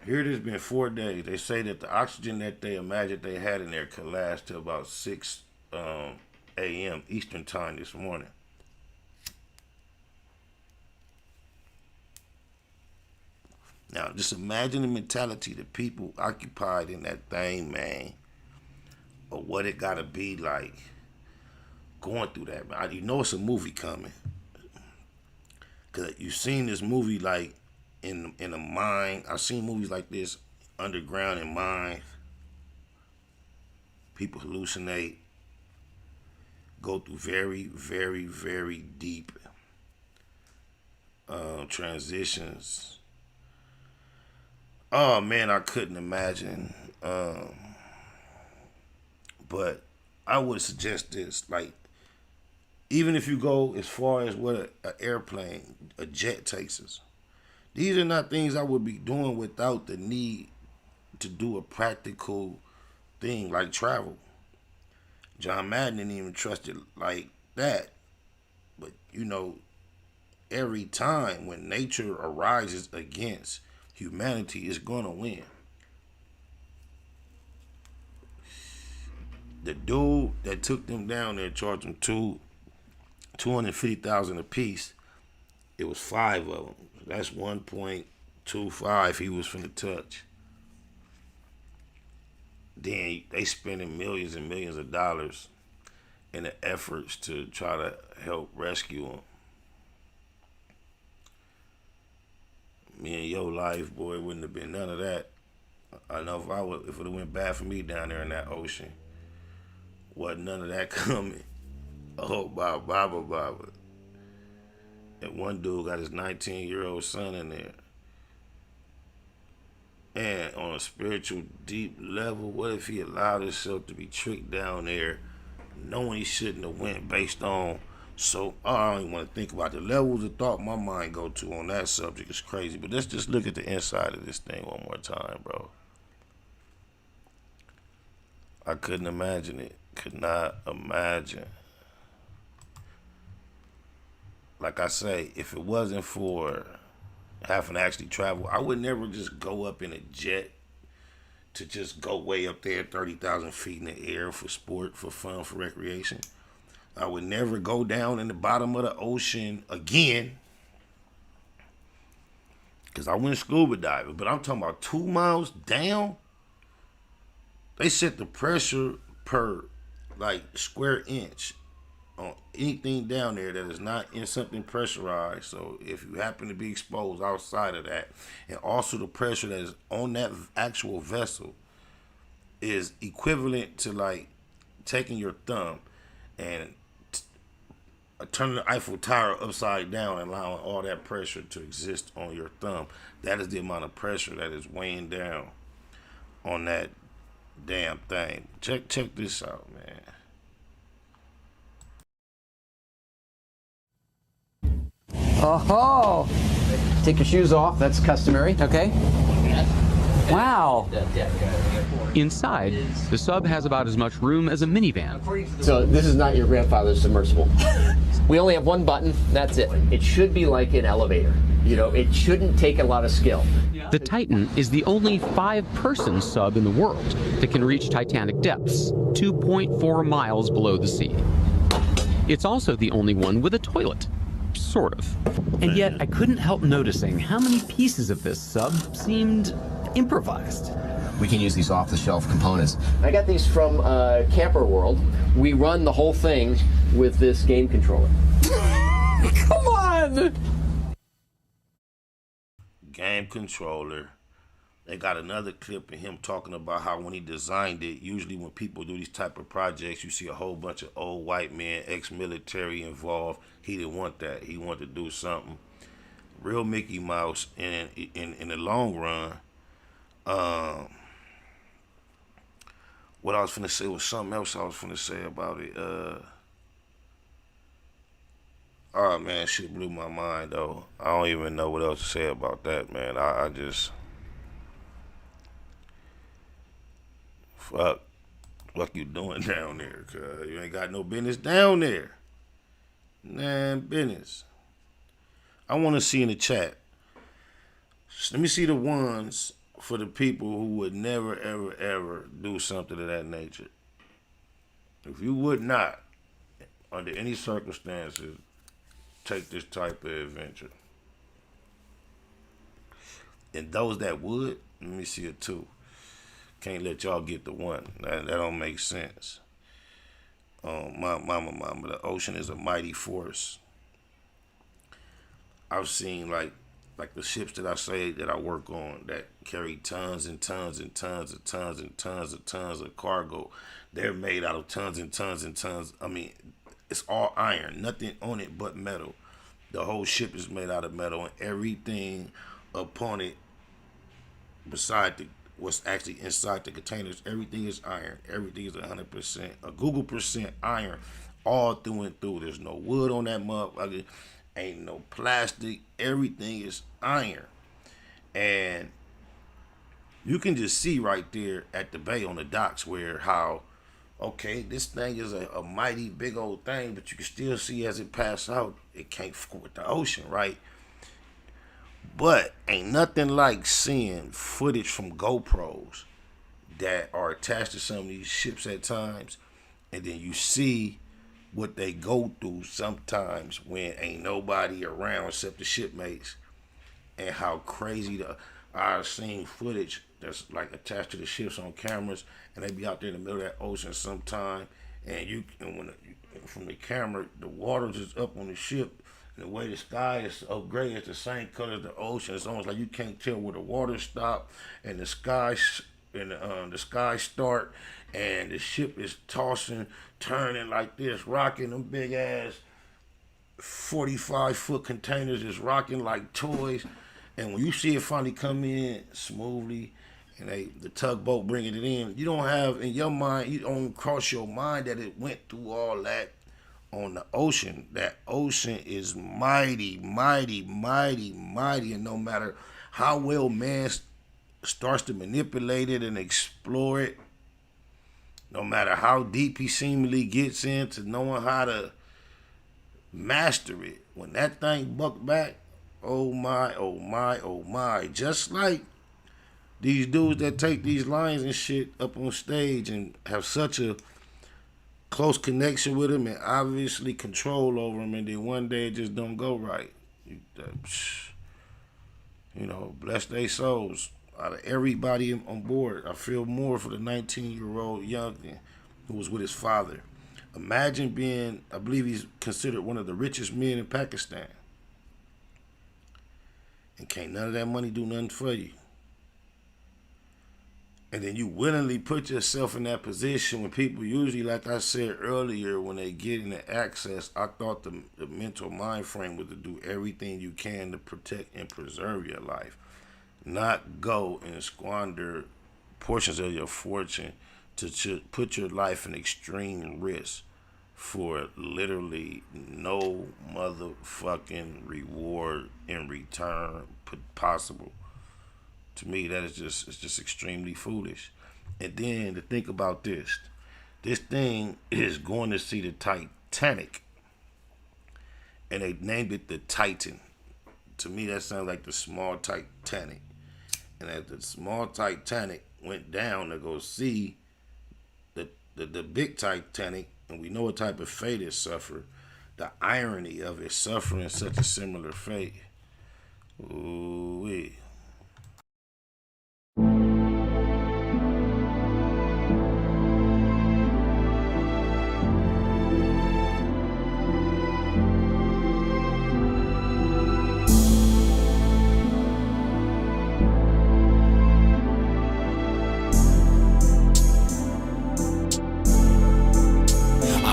[SPEAKER 16] Here it has been 4 days. They say that the oxygen that they imagined they had in there could last till about 6 a.m. Eastern time this morning. Now, just imagine the mentality the people occupied in that thing, man, or what it gotta be like going through that, man. You know it's a movie coming. Cause you've seen this movie like in a mine. I've seen movies like this underground in mines. People hallucinate, go through very, very, very deep transitions. Oh man, I couldn't imagine. But I would suggest this, like, even if you go as far as what an airplane, a jet takes us, these are not things I would be doing without the need to do a practical thing like travel. John Madden didn't even trust it like that. But, you know, every time when nature arises against humanity, is going to win. The dude that took them down there charged them $250,000 a piece. It was 5 of them. That's 1.25 he was finna touch. Then they spending millions and millions of dollars in the efforts to try to help rescue him. Me and your life, boy, wouldn't have been none of that. I know if it would have went bad for me down there in that ocean, wasn't none of that coming. Oh, Baba. And one dude got his 19-year-old son in there. And on a spiritual deep level, what if he allowed himself to be tricked down there, knowing he shouldn't have went based on. So I don't even want to think about the levels of thought my mind go to on that subject. It's crazy. But let's just look at the inside of this thing one more time, bro. I couldn't imagine it. Could not imagine. Like I say, if it wasn't for having to actually travel, I would never just go up in a jet to just go way up there 30,000 feet in the air for sport, for fun, for recreation. I would never go down in the bottom of the ocean again. Because I went scuba diving. But I'm talking about 2 miles down. They set the pressure per like square inch on anything down there that is not in something pressurized. So if you happen to be exposed outside of that, and also the pressure that is on that actual vessel is equivalent to like taking your thumb and turning the Eiffel Tower upside down and allowing all that pressure to exist on your thumb. That is the amount of pressure that is weighing down on that damn thing. Check this out, man.
[SPEAKER 14] Oh, take your shoes off. That's customary. Okay. Wow.
[SPEAKER 15] Inside, the sub has about as much room as a minivan.
[SPEAKER 14] So this is not your grandfather's submersible. We only have one button. That's it. It should be like an elevator. You know, it shouldn't take a lot of skill.
[SPEAKER 15] The Titan is the only 5-person sub in the world that can reach Titanic depths, 2.4 miles below the sea. It's also the only one with a toilet. Sort of. And yet, I couldn't help noticing how many pieces of this sub seemed improvised.
[SPEAKER 14] We can use these off-the-shelf components. I got these from Camper World. We run the whole thing with this game controller. Come on!
[SPEAKER 16] Game controller. They got another clip of him talking about how when he designed it, usually when people do these type of projects, you see a whole bunch of old white men, ex-military involved. He didn't want that. He wanted to do something real Mickey Mouse in the long run. What I was finna say was something else I was finna say about it. Oh man, shit blew my mind though. I don't even know what else to say about that, man. I just fuck you doing down there, cuz you ain't got no business down there. Man, business. I want to see in the chat. Let me see the ones for the people who would never, ever, ever do something of that nature. If you would not, under any circumstances, take this type of adventure. And those that would, let me see it too. Can't let y'all get the one. That don't make sense. Mama, the ocean is a mighty force. I've seen like the ships that I say that I work on that carry tons and tons and tons and tons and tons and tons of cargo. They're made out of tons and tons and tons. I mean, it's all iron, nothing on it but metal. The whole ship is made out of metal, and everything upon it, beside what's actually inside the containers, everything is iron. Everything is 100%, a Google percent iron, all through and through. There's no wood on that motherfucker. Ain't no plastic. Everything is iron. And you can just see right there at the bay on the docks where how, okay, this thing is a mighty big old thing, but you can still see as it passes out, it can't fuck with the ocean, right? But ain't nothing like seeing footage from GoPros that are attached to some of these ships at times, and then you see what they go through sometimes when ain't nobody around except the shipmates, and how crazy I've seen footage that's like attached to the ships on cameras, and they be out there in the middle of that ocean sometime, and from the camera, the water just up on the ship, and the way the sky is so gray, it's the same color as the ocean. It's almost like you can't tell where the water stop and the sky start, and the ship is tossing, turning like this, rocking. Them big ass 45-foot containers is rocking like toys. And when you see it finally come in smoothly, and the tugboat bringing it in, you don't have in your mind, you don't cross your mind that it went through all that on the ocean. That ocean is mighty, mighty, mighty, mighty, and no matter how well man starts to manipulate it and explore it, no matter how deep he seemingly gets into knowing how to master it, when that thing buck back, oh my, oh my, oh my. Just like these dudes that take these lines and shit up on stage and have such a close connection with him and obviously control over him, and then one day it just don't go right. You know, bless their souls. Out of everybody on board, I feel more for the 19-year-old youngin who was with his father. Imagine being, I believe he's considered one of the richest men in Pakistan. And can't none of that money do nothing for you. And then you willingly put yourself in that position when people usually, like I said earlier, when they get into access, I thought the mental mind frame was to do everything you can to protect and preserve your life. Not go and squander portions of your fortune to put your life in extreme risk for literally no motherfucking reward in return possible. To me, that is just extremely foolish. And then to think about this thing is going to see the Titanic, and they named it the Titan. To me, that sounds like the small Titanic. And as the small Titanic went down to go see the big Titanic, and we know what type of fate it suffered, the irony of it suffering such a similar fate. Ooh-wee.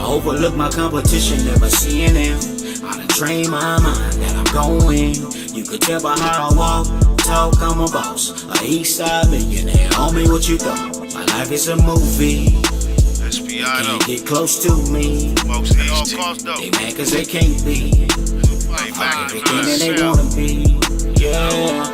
[SPEAKER 6] Overlook my competition, never seeing them. I done trained my mind that I'm going. You could tell by how I walk, talk, I'm a boss. A east side millionaire, homie, what you thought? My life is a movie.
[SPEAKER 1] SPI
[SPEAKER 6] Can't get close to me.
[SPEAKER 1] Most easy.
[SPEAKER 6] They mad cause they can't be. I'm everything that they wanna be. Yeah.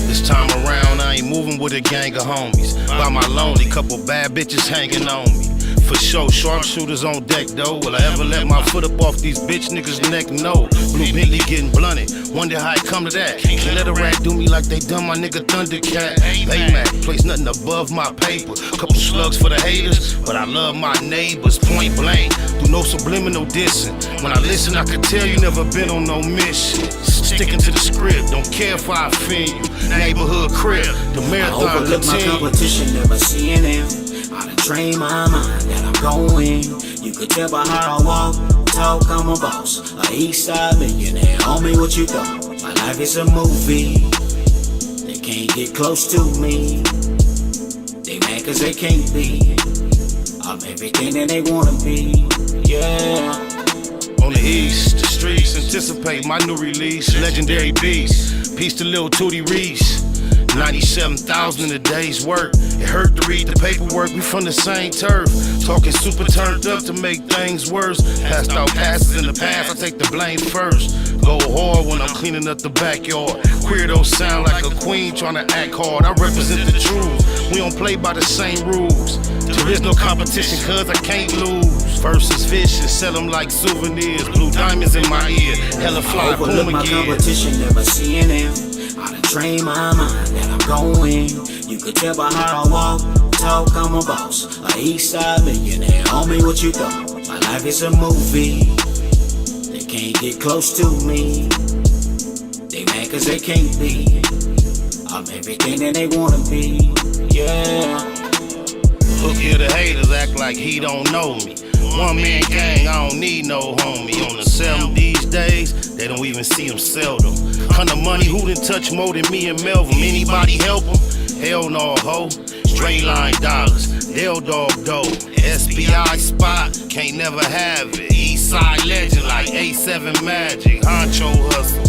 [SPEAKER 1] This time around, I ain't moving with a gang of homies. By my lonely, couple bad bitches hanging on me. For sure, sharpshooters on deck though. Will I ever let my foot up off these bitch niggas' neck? No. Blue Bentley getting blunted. Wonder how it come to that. Can't let a rat do me like they done my nigga Thundercat. Baymac, place nothing above my paper. Couple slugs for the haters, but I love my neighbors. Point blank, do no subliminal dissing. When I listen, I can tell you never been on no mission. Sticking to the script, don't care if I offend you. Neighborhood crib, the marathon
[SPEAKER 6] I overlook my competition, never seeing them. I done trained my mind that I'm going. You could tell by how I walk, talk, I'm a boss. A east side millionaire, homie, what you thought? My life is a movie. They can't get close to me. They mad cause they can't be. I'm everything that they wanna be. Yeah.
[SPEAKER 1] On the east, the streets anticipate my new release. Legendary beast. Peace to Lil Tootie Reese. 97,000 in a day's work. It hurt to read the paperwork, we from the same turf. Talking super turned up to make things worse. Passed out passes in the past, I take the blame first. Go hard when I'm cleaning up the backyard. Queer don't sound like a queen trying to act hard. I represent the truth, we don't play by the same rules. There is no competition cause I can't lose. First is fish and sell them like souvenirs. Blue diamonds in my ear, hella fly,
[SPEAKER 6] overlook my competition, never seeing them. I done trained my mind that I'm going. You could tell by how I walk, talk, I'm a boss. A east side millionaire, homie, what you thought? My life is a movie. They can't get close to me. They mad cause they can't be. I'm everything that they wanna be. Yeah.
[SPEAKER 1] Look here, the haters act like he don't know me. One man gang, I don't need no homie. On the 7 these days, they don't even see him seldom. Kind of money, who done touch more than me and Melvin? Anybody help him? Hell no, ho. Straight line dollars, they'll dog dough. SPI spot, can't never have it. East side legend like A7 Magic. Honcho hustle.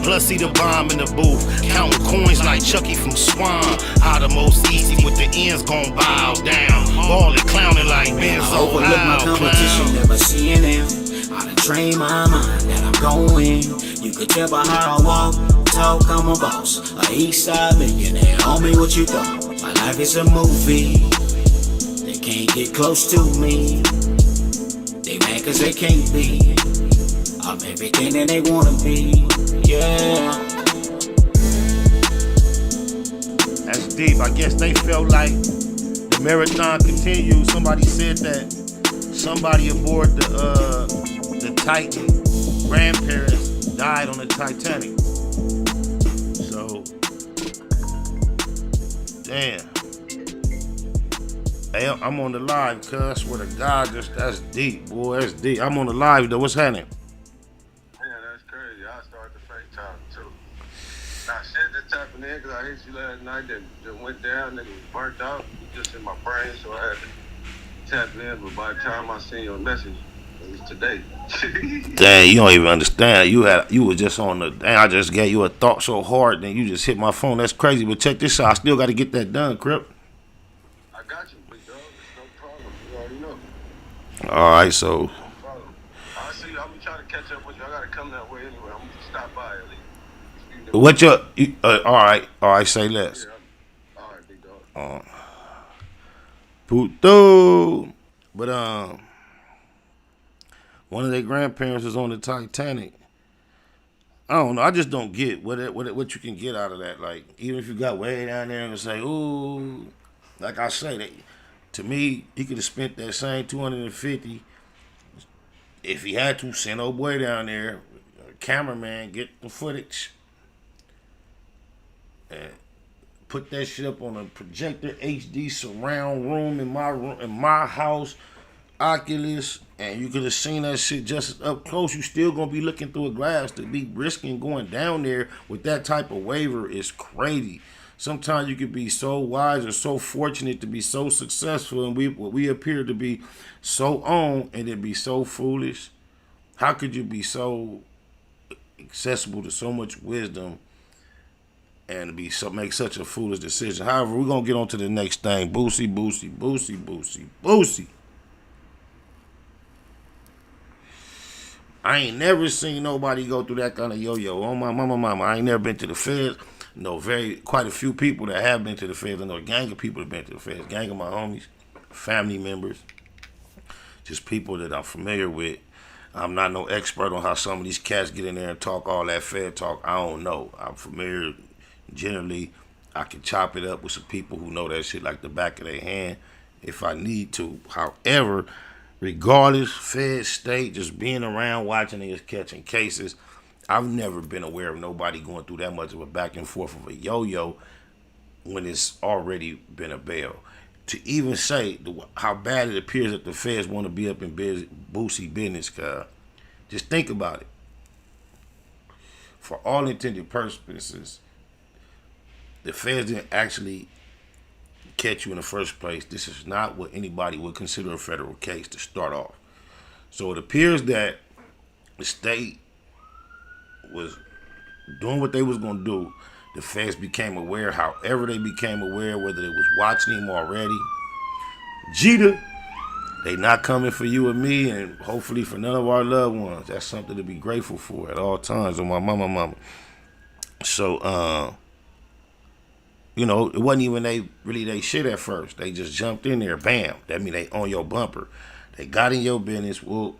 [SPEAKER 1] Plus see the bomb in the booth, counting coins like Chucky from Swan. How the most easy with the ends gon' bow down. Ballin', clowning like Benzo.
[SPEAKER 6] I overlook my competition, never seeing them. I done trained my mind that I'm going. You could tell by how I walk, talk, I'm a boss. A east side millionaire, homie, what you thought? My life is a movie. They can't get close to me. They mad cause they can't be. I'm everything that they wanna be. Yeah.
[SPEAKER 1] That's deep. I guess they felt like the marathon continues. Somebody said that
[SPEAKER 16] somebody aboard the Titan grandparents died on the Titanic. So, damn. Hey, I'm on the live, cuz. I swear to God, that's deep, boy. That's deep. I'm on the live, though. What's happening?
[SPEAKER 18] Yeah, that's crazy. I started to FaceTime, too. I said just tapping in because I hit you last night. That went down and it was burnt out. It was just in my brain, so I had to tap in. But by the time I seen your message, it was today.
[SPEAKER 16] Dang, you don't even understand. You was just on the. Dang, I just gave you a thought so hard, then you just hit my phone. That's crazy. But check this out. I still got to get that done, Crip.
[SPEAKER 18] I got you, big dog. It's no problem. You already know.
[SPEAKER 16] All right, so.
[SPEAKER 18] No problem. I'll see you. I'm going to try to catch up with you. I got to come that way anyway. I'm going to stop by at least.
[SPEAKER 16] What your. All right, say less.
[SPEAKER 18] Yeah. All right, big dog.
[SPEAKER 16] Puto. But, one of their grandparents was on the Titanic. I don't know. I just don't get what you can get out of that. Like, even if you got way down there and say, ooh, like I say, to me, he could have spent that same $250 if he had to. Send old boy down there, cameraman, get the footage, and put that shit up on a projector, HD surround room in my house, Oculus, and you could have seen that shit just up close. You still gonna be looking through a glass. To be risking going down there with that type of waiver is crazy. Sometimes you could be so wise or so fortunate to be so successful, and we appear to be so on, and it be so foolish. How could you be so accessible to so much wisdom and make such a foolish decision? However, we're gonna get on to the next thing. Boosie. I ain't never seen nobody go through that kind of yo-yo. Oh my mama. I ain't never been to the feds. No, quite a few people that have been to the feds. I know a gang of people that have been to the feds. Gang of my homies, family members, just people that I'm familiar with. I'm not no expert on how some of these cats get in there and talk all that Fed talk. I don't know. I'm familiar. Generally, I can chop it up with some people who know that shit like the back of their hand if I need to. However, regardless, Fed, state, just being around, watching niggas catching cases, I've never been aware of nobody going through that much of a back and forth of a yo-yo when it's already been a bail. To even say how bad it appears that the feds want to be up in Boosie business, just think about it. For all intended purposes, the feds didn't actually catch you in the first place. This is not what anybody would consider a federal case to start off. So it appears that the state was doing what they was going to do. The feds became aware, however they became aware, whether they was watching him already. Jeter, they not coming for you and me, and hopefully for none of our loved ones. That's something to be grateful for at all times on my mama. So, it wasn't even they shit at first. They just jumped in there, bam. That mean they on your bumper. They got in your business. Well,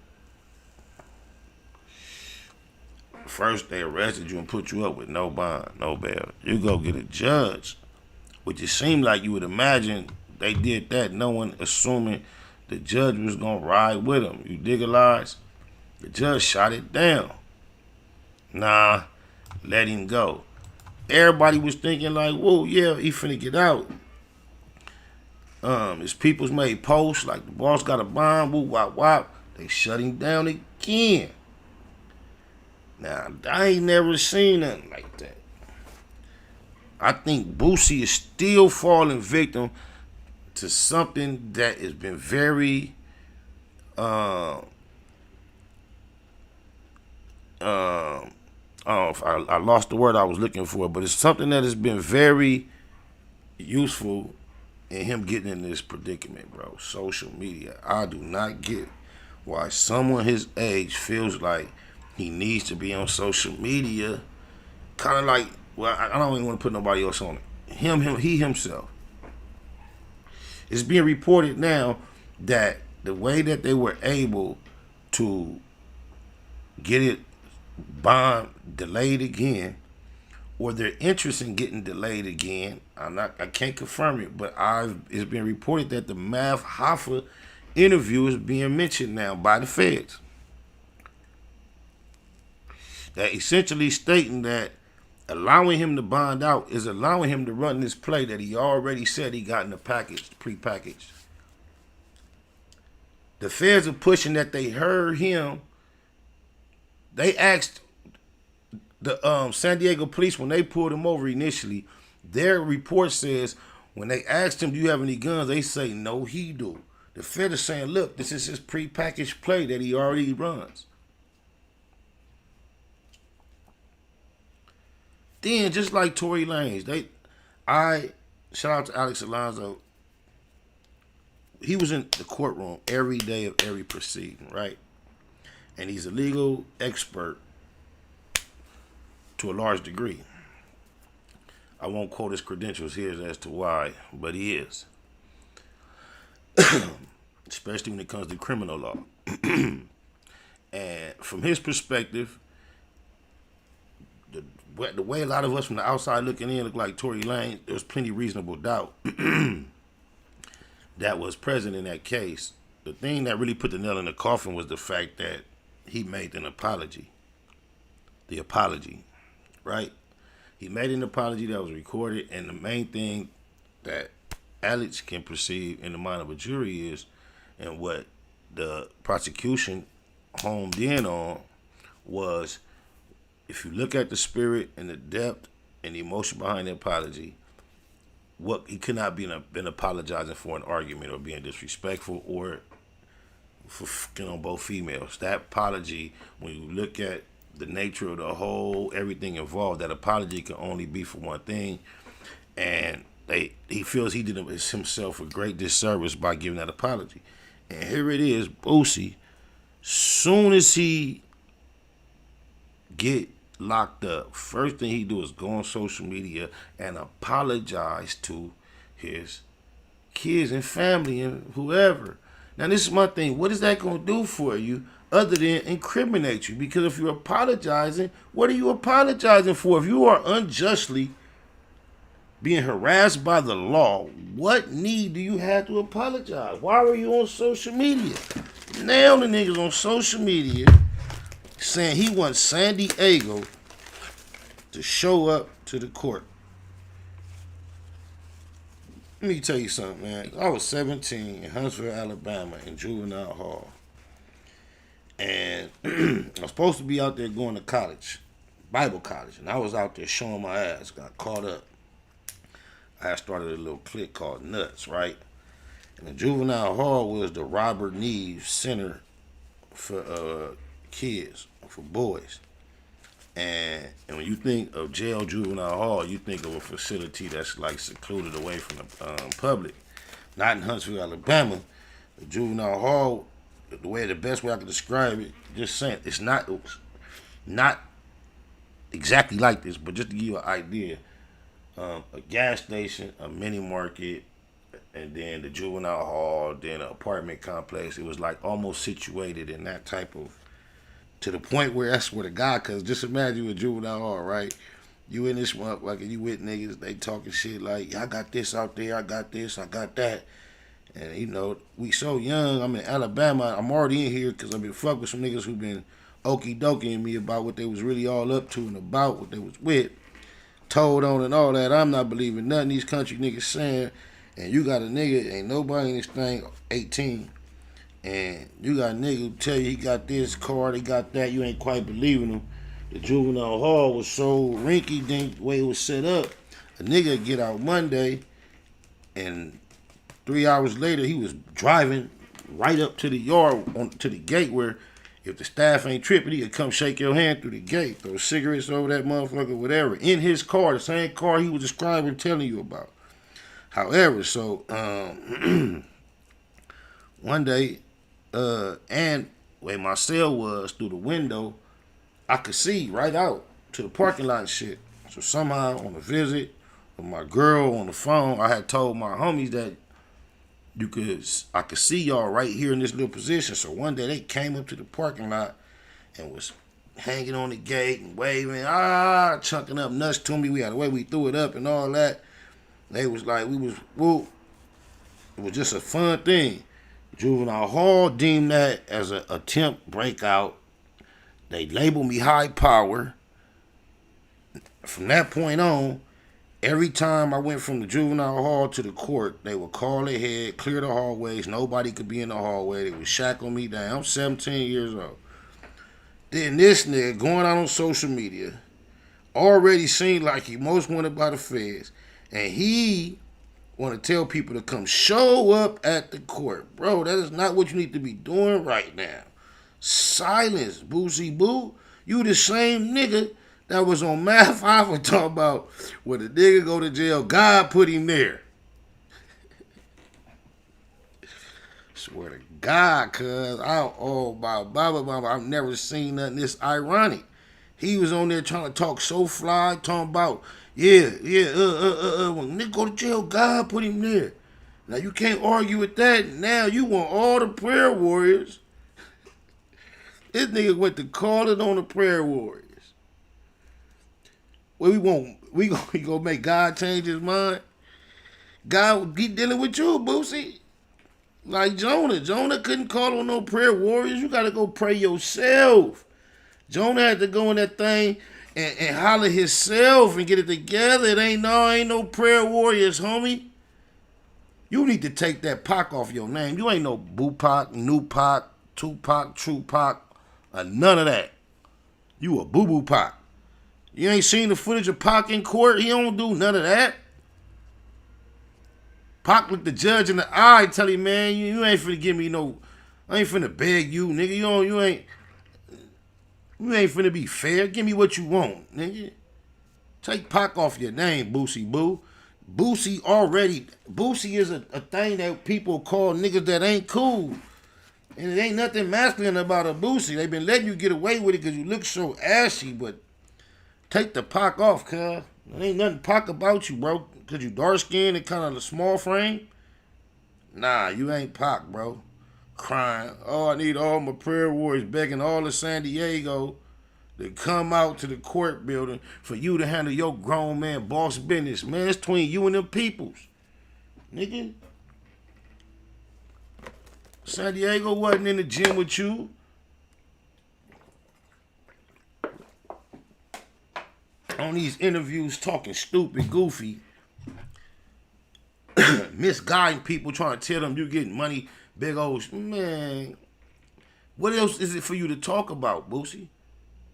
[SPEAKER 16] first they arrested you and put you up with no bond, no bail. You go get a judge, which it seemed like you would imagine they did that, no one assuming the judge was gonna ride with them. You dig a lies? The judge shot it down. Nah, let him go. Everybody was thinking like, whoa, yeah, he finna get out. His people's made posts like the boss got a bond, woo, wop, wop. They shut him down again. Now, I ain't never seen nothing like that. I think Boosie is still falling victim to something that has been very I lost the word I was looking for, but it's something that has been very useful in him getting in this predicament, bro. Social media. I do not get why someone his age feels like he needs to be on social media. Kind of like, well, I don't even want to put nobody else on it. He himself. It's being reported now that the way that they were able to get it bond delayed again, or their interest in getting delayed again, I can't confirm it, but it's been reported that the Math Hoffa interview is being mentioned now by the feds. That essentially stating that allowing him to bond out is allowing him to run this play that he already said he got in the package, pre-packaged. The feds are pushing that they heard him. They asked the San Diego police when they pulled him over initially, their report says when they asked him, do you have any guns? They say, no, he do. The feds are saying, look, this is his pre-packaged play that he already runs. Then, just like Tory Lanez, shout out to Alex Alonso. He was in the courtroom every day of every proceeding, right? And he's a legal expert to a large degree. I won't quote his credentials here as to why, but he is. Especially when it comes to criminal law. And from his perspective, the way a lot of us from the outside looking in look like Tory Lanez, there was plenty of reasonable doubt that was present in that case. The thing that really put the nail in the coffin was the fact that he made an apology. The apology, right? He made an apology that was recorded, and the main thing that Alex can perceive in the mind of a jury is, and what the prosecution homed in on was, if you look at the spirit and the depth and the emotion behind the apology, what he could not been apologizing for an argument or being disrespectful or for both females. That apology, when you look at the nature of the whole, everything involved, that apology can only be for one thing. And he feels he did himself a great disservice by giving that apology. And here it is, Boosie, soon as he get locked up, first thing he do is go on social media and apologize to his kids and family and whoever. Now, this is my thing. What is that going to do for you other than incriminate you? Because if you're apologizing, what are you apologizing for? If you are unjustly being harassed by the law, what need do you have to apologize? Why were you on social media? Now the niggas on social media saying he wants San Diego to show up to the court. Let me tell you something, man. I was 17 in Huntsville, Alabama, in juvenile hall. And I was supposed to be out there going to college, Bible college. And I was out there showing my ass, got caught up. I had started a little clique called Nuts, right? And the juvenile hall was the Robert Neve Center for kids, for boys. And when you think of jail juvenile hall, you think of a facility that's like secluded away from the public. Not in Huntsville, Alabama. The juvenile hall, the best way I can describe it, just saying, it's not exactly like this, but just to give you an idea, a gas station, a mini market, and then the juvenile hall, then an apartment complex. It was like almost situated in that type of, to the point where I swear to God, because just imagine a juvenile hall, right? You in this motherfucker, you with niggas, they talking shit like, I got this out there, I got this, I got that. And, you know, we so young. I'm in Alabama. I'm already in here because I've been fucking with some niggas who been okie dokie me about what they was really all up to and about what they was with. Told on and all that. I'm not believing nothing these country niggas saying. And you got a nigga, ain't nobody in this thing 18. And you got a nigga who tell you he got this card, he got that. You ain't quite believing him. The juvenile hall was so rinky-dink the way it was set up. A nigga get out Monday and 3 hours later, he was driving right up to the yard, to the gate where if the staff ain't tripping, he could come shake your hand through the gate, throw cigarettes over that motherfucker, whatever, in his car, the same car he was describing, telling you about. However, so one day, and where my cell was, through the window, I could see right out to the parking lot and shit. So somehow on a visit with my girl on the phone, I had told my homies that I could see y'all right here in this little position. So one day they came up to the parking lot and was hanging on the gate and waving, chunking up nuts to me. We had the way we threw it up and all that. They was like, whoop. It was just a fun thing. Juvenile Hall deemed that as an attempt breakout. They labeled me high power. From that point on, every time I went from the juvenile hall to the court, they would call ahead, clear the hallways. Nobody could be in the hallway. They would shackle me down. I'm 17 years old. Then this nigga going out on social media, already seemed like he most wanted by the feds, and he want to tell people to come show up at the court. Bro, that is not what you need to be doing right now. Silence, Boosie Boo. You the same nigga that was on Math Alpha talking about when the nigga go to jail, God put him there. Swear to God, cuz I've never seen nothing this ironic. He was on there trying to talk so fly, talking about, when nigga go to jail, God put him there. Now you can't argue with that. Now you want all the prayer warriors. This nigga went to call it on the prayer warriors. What we gonna make God change his mind? God, he dealing with you, Boosie. Like Jonah. Jonah couldn't call on no prayer warriors. You gotta go pray yourself. Jonah had to go in that thing and holler himself and get it together. It ain't no prayer warriors, homie. You need to take that Pac off your name. You ain't no Boo Pac, New Pac, Tupac, True Pac, none of that. You a Boo Boo Pac. You ain't seen the footage of Pac in court? He don't do none of that. Pac looked the judge in the eye and tell him, man, you ain't finna give me no, I ain't finna beg you, nigga. You ain't finna be fair. Give me what you want, nigga. Take Pac off your name, Boosie Boo. Boosie is a thing that people call niggas that ain't cool. And it ain't nothing masculine about a Boosie. They been letting you get away with it because you look so ashy, but take the Pac off, cuz. There ain't nothing Pac about you, bro. Because you dark skinned and kind of a small frame. Nah, you ain't Pac, bro. Crying. Oh, I need all my prayer warriors begging all of San Diego to come out to the court building for you to handle your grown man boss business. Man, it's between you and them peoples. Nigga. San Diego wasn't in the gym with you. On these interviews talking stupid, goofy, misguiding people, trying to tell them you getting money, big old, man. What else is it for you to talk about, Boosie?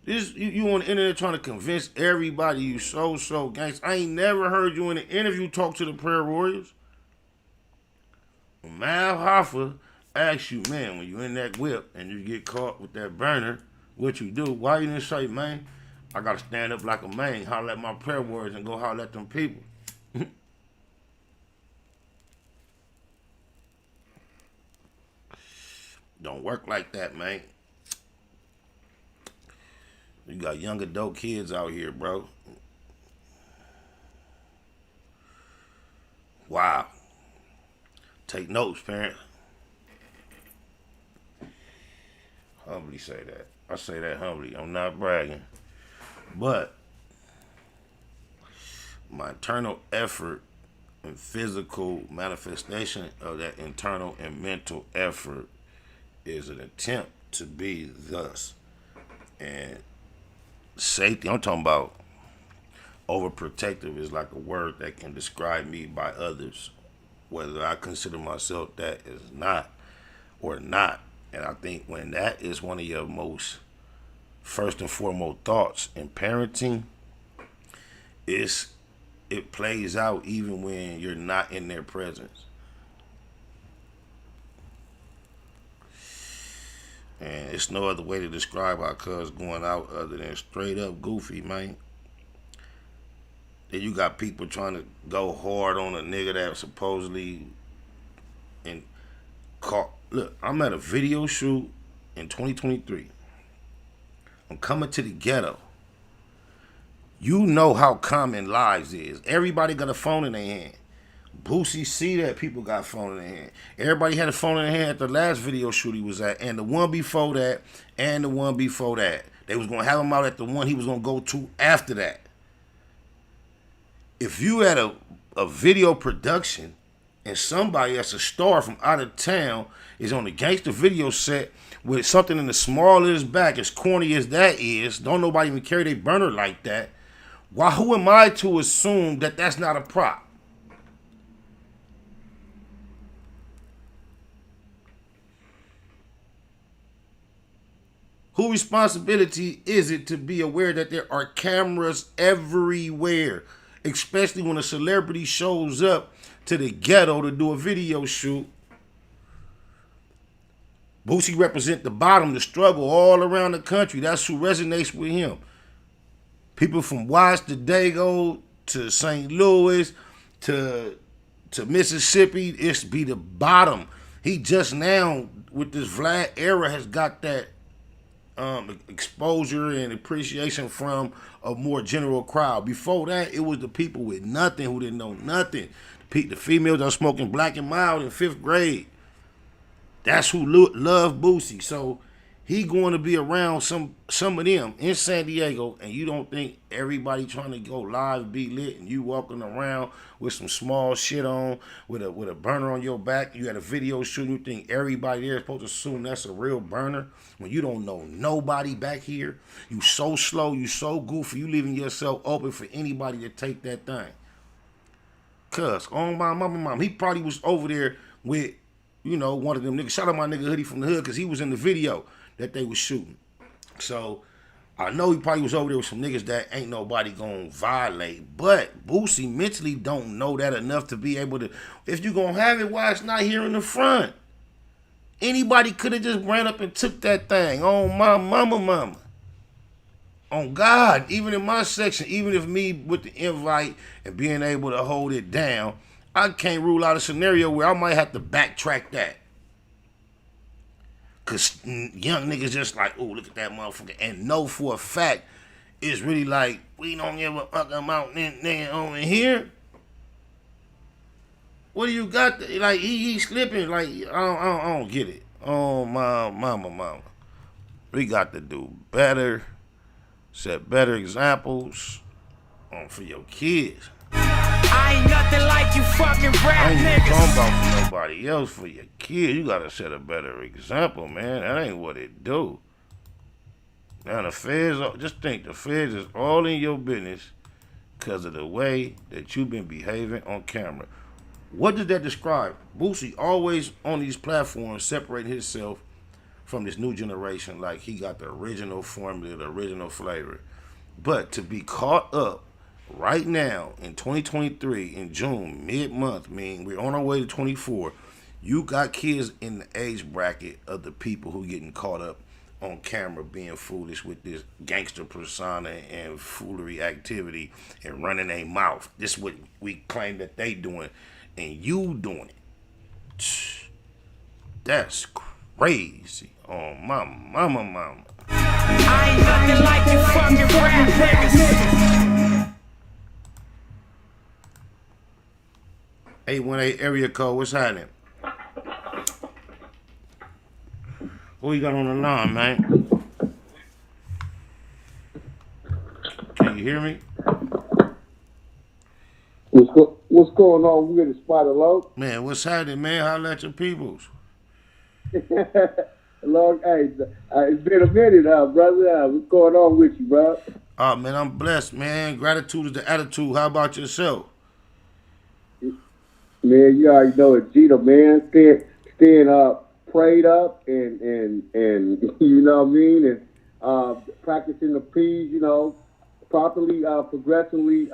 [SPEAKER 16] You on the internet trying to convince everybody you so gangsta. I ain't never heard you in an interview talk to the prayer warriors. When Mal Hoffa asks you, man, when you in that whip and you get caught with that burner, what you do? Why you didn't say, man, I gotta stand up like a man, holler at my prayer warriors and go holler at them people. Don't work like that, man. You got young adult kids out here, bro. Wow. Take notes, parents. Humbly say that. I say that humbly. I'm not bragging. But my internal effort and physical manifestation of that internal and mental effort is an attempt to be thus. And safety, I'm talking about overprotective is like a word that can describe me by others, whether I consider myself that is not or not. And I think when that is one of your most first and foremost thoughts in parenting, it plays out even when you're not in their presence. And it's no other way to describe our cuz going out other than straight up goofy, man. Then you got people trying to go hard on a nigga that supposedly and caught. Look, I'm at a video shoot in 2023. I'm coming to the ghetto. You know how common lives is. Everybody got a phone in their hand. Boosie see that people got phone in their hand. Everybody had a phone in their hand at the last video shoot he was at, and the one before that, and the one before that. They was gonna have him out at the one he was gonna go to after that. If you had a video production and somebody that's a star from out of town is on the gangster video set with something in the small of his back, as corny as that is, don't nobody even carry their burner like that. Why? Who am I to assume that that's not a prop? Whose responsibility is it to be aware that there are cameras everywhere, especially when a celebrity shows up to the ghetto to do a video shoot? Boosie represent the bottom, the struggle all around the country. That's who resonates with him. People from Watts to Dago to St. Louis to Mississippi, it's be the bottom. He just now, with this Vlad era, has got that exposure and appreciation from a more general crowd. Before that, it was the people with nothing who didn't know nothing. The females that were smoking Black and Mild in 5th grade. That's who love Boosie. So he going to be around some of them in San Diego, and you don't think everybody trying to go live be lit, and you walking around with some small shit on, with a burner on your back, you had a video shoot, you think everybody there is supposed to assume that's a real burner when you don't know nobody back here. You so slow, you so goofy, you leaving yourself open for anybody to take that thing. Cuz, on my mom, he probably was over there with, you know, one of them niggas. Shout out my nigga Hoodie from the hood, because he was in the video that they was shooting. So I know he probably was over there with some niggas that ain't nobody gonna violate. But Boosie mentally don't know that enough to be able to, if you gonna have it, why it's not here in the front? Anybody could have just ran up and took that thing. On my mama. On God, even in my section, even if me with the invite and being able to hold it down, I can't rule out a scenario where I might have to backtrack that. Because young niggas just like, oh, look at that motherfucker. And know for a fact, it's really like, we don't give a fuck about nigga over here. What do you got? Like, he slipping. Like, I don't get it. Oh, my mama. We got to do better. Set better examples for your kids.
[SPEAKER 2] I ain't nothing like you fucking rap niggas.
[SPEAKER 16] I ain't talking about for nobody else. For your kid, you gotta set a better example, man. That ain't what it do. Now the feds, just think, the feds is all in your business because of the way that you've been behaving on camera. What does that describe? Boosie always on these platforms separating himself from this new generation, like he got the original formula, the original flavor. But to be caught up right now in 2023 in June, mid-month, we're on our way to 24, you got kids in the age bracket of the people who getting caught up on camera being foolish with this gangster persona and foolery activity and running their mouth. This is what we claim that they doing, and you doing it. That's crazy. Oh, my mama.
[SPEAKER 2] I ain't nothing like you fucking rap niggas.
[SPEAKER 16] 818 area code, what's happening? Who you got on the line, man? Can you hear me?
[SPEAKER 19] What's going on with the Spider Low?
[SPEAKER 16] Man, what's happening, man? Holla at your peoples.
[SPEAKER 19] Lord, hey, it's been a minute, brother. What's going on with you, bro?
[SPEAKER 16] Oh, man, I'm blessed, man. Gratitude is the attitude. How about yourself?
[SPEAKER 19] Man, you already know it, Gito, man. Staying prayed up and you know what I mean, and practicing the P's, you know, properly, progressively,